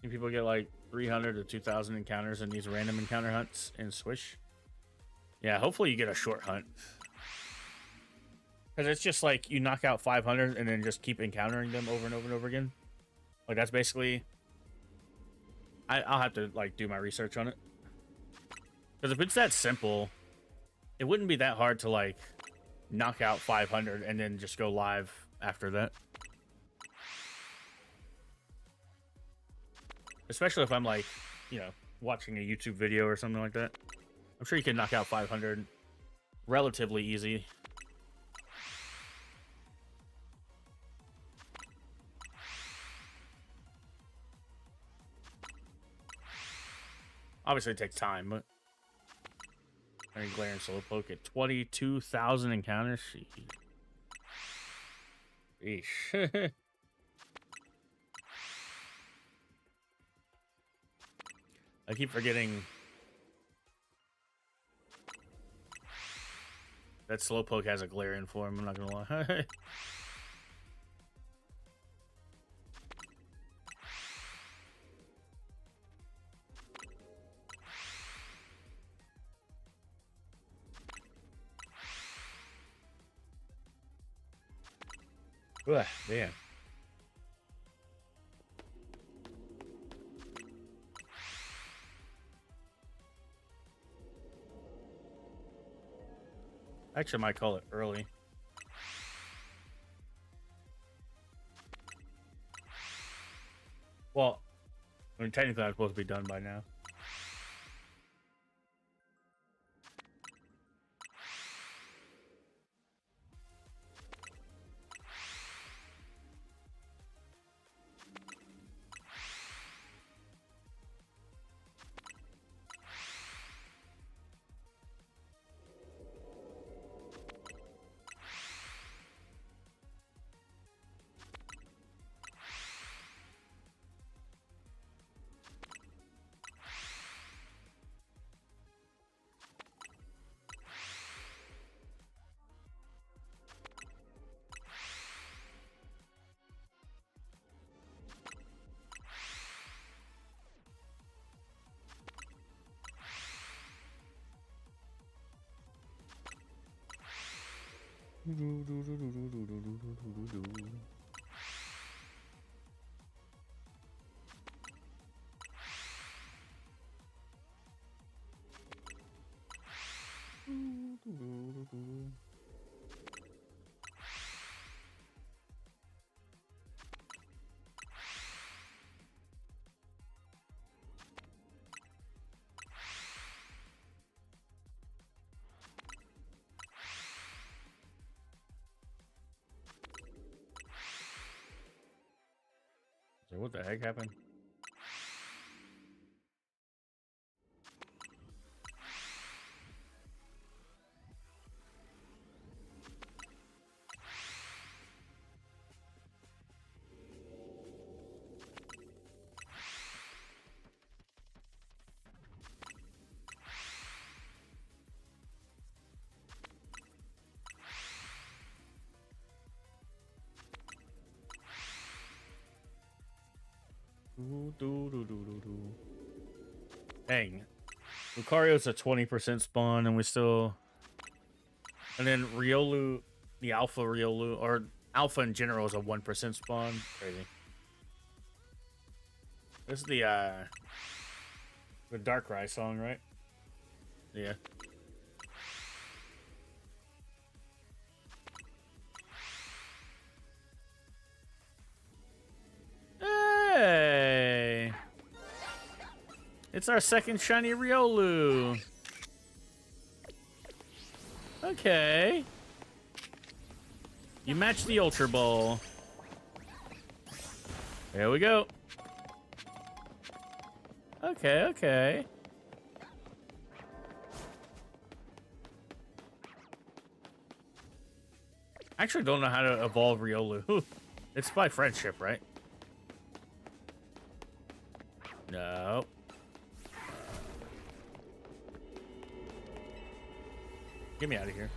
People get like 300 to 2,000 encounters in these random encounter hunts in Swish. Yeah, hopefully you get a short hunt. Because it's just like you knock out 500 and then just keep encountering them over and over and over again. Like that's basically... I'll have to like do my research on it. Because if it's that simple, it wouldn't be that hard to like knock out 500 and then just go live after that. Especially if I'm like, you know, watching a YouTube video or something like that. I'm sure you can knock out 500 relatively easy. Obviously it takes time, but I mean, Glare and Slowpoke at 22,000 encounters. Eesh. I keep forgetting that Slowpoke has a Galarian form, I'm not gonna lie. Ugh, damn. Actually, I might call it early. Well, I mean, technically I'm supposed to be done by now. So what the heck happened? Dang. Lucario's a 20% spawn, and we still... And then Riolu, the Alpha Riolu, or Alpha in general is a 1% spawn. Crazy. This is the Darkrai song, right? Yeah. Hey! It's our second shiny Riolu. Okay. You match the Ultra Ball. There we go. Okay, okay. I actually don't know how to evolve Riolu. It's by friendship, right? No. Get me out of here.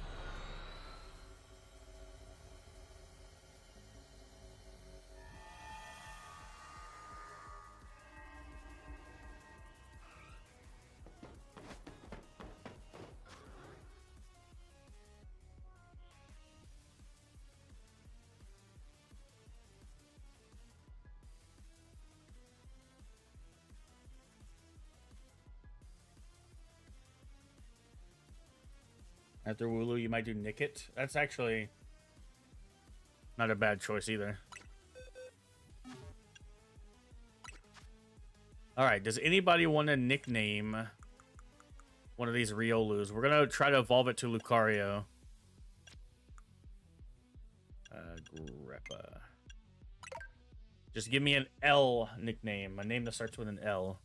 After Wooloo, you might do Nickit. That's actually not a bad choice either. All right, does anybody want to nickname one of these Riolus? We're going to try to evolve it to Lucario. Greppa. Just give me an L nickname, a name that starts with an L.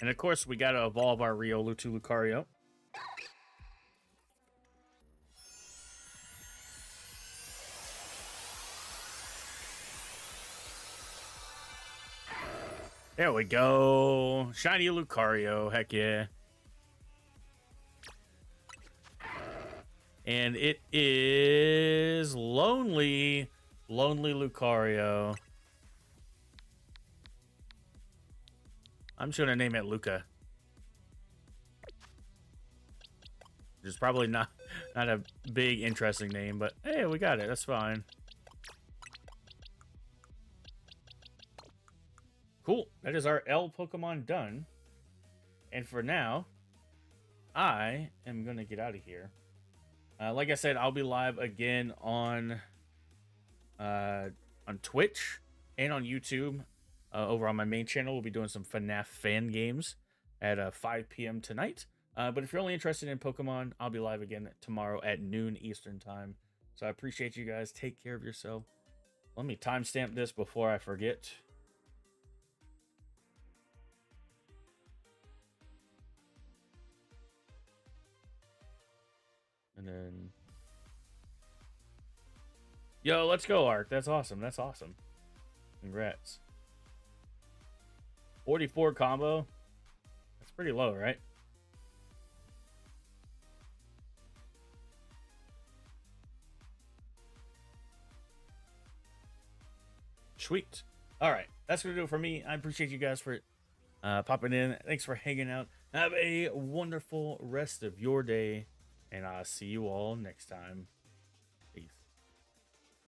And of course, we gotta evolve our Riolu to Lucario. There we go. Shiny Lucario, heck yeah. And it is Lonely Lucario. I'm just gonna name it Luca. Which is probably not a big interesting name, but hey, we got it. That's fine. Cool. That is our L Pokemon done. And for now, I am gonna get out of here. Like I said, I'll be live again on Twitch and on YouTube. Over on my main channel, we'll be doing some FNAF fan games at 5 p.m. tonight. But if you're only interested in Pokemon, I'll be live again tomorrow at noon Eastern time. So I appreciate you guys. Take care of yourself. Let me timestamp this before I forget. And then... Yo, let's go, Ark. That's awesome. That's awesome. Congrats. 44 combo. That's pretty low, right? Sweet. All right. That's going to do it for me. I appreciate you guys for popping in. Thanks for hanging out. Have a wonderful rest of your day. And I'll see you all next time. Peace.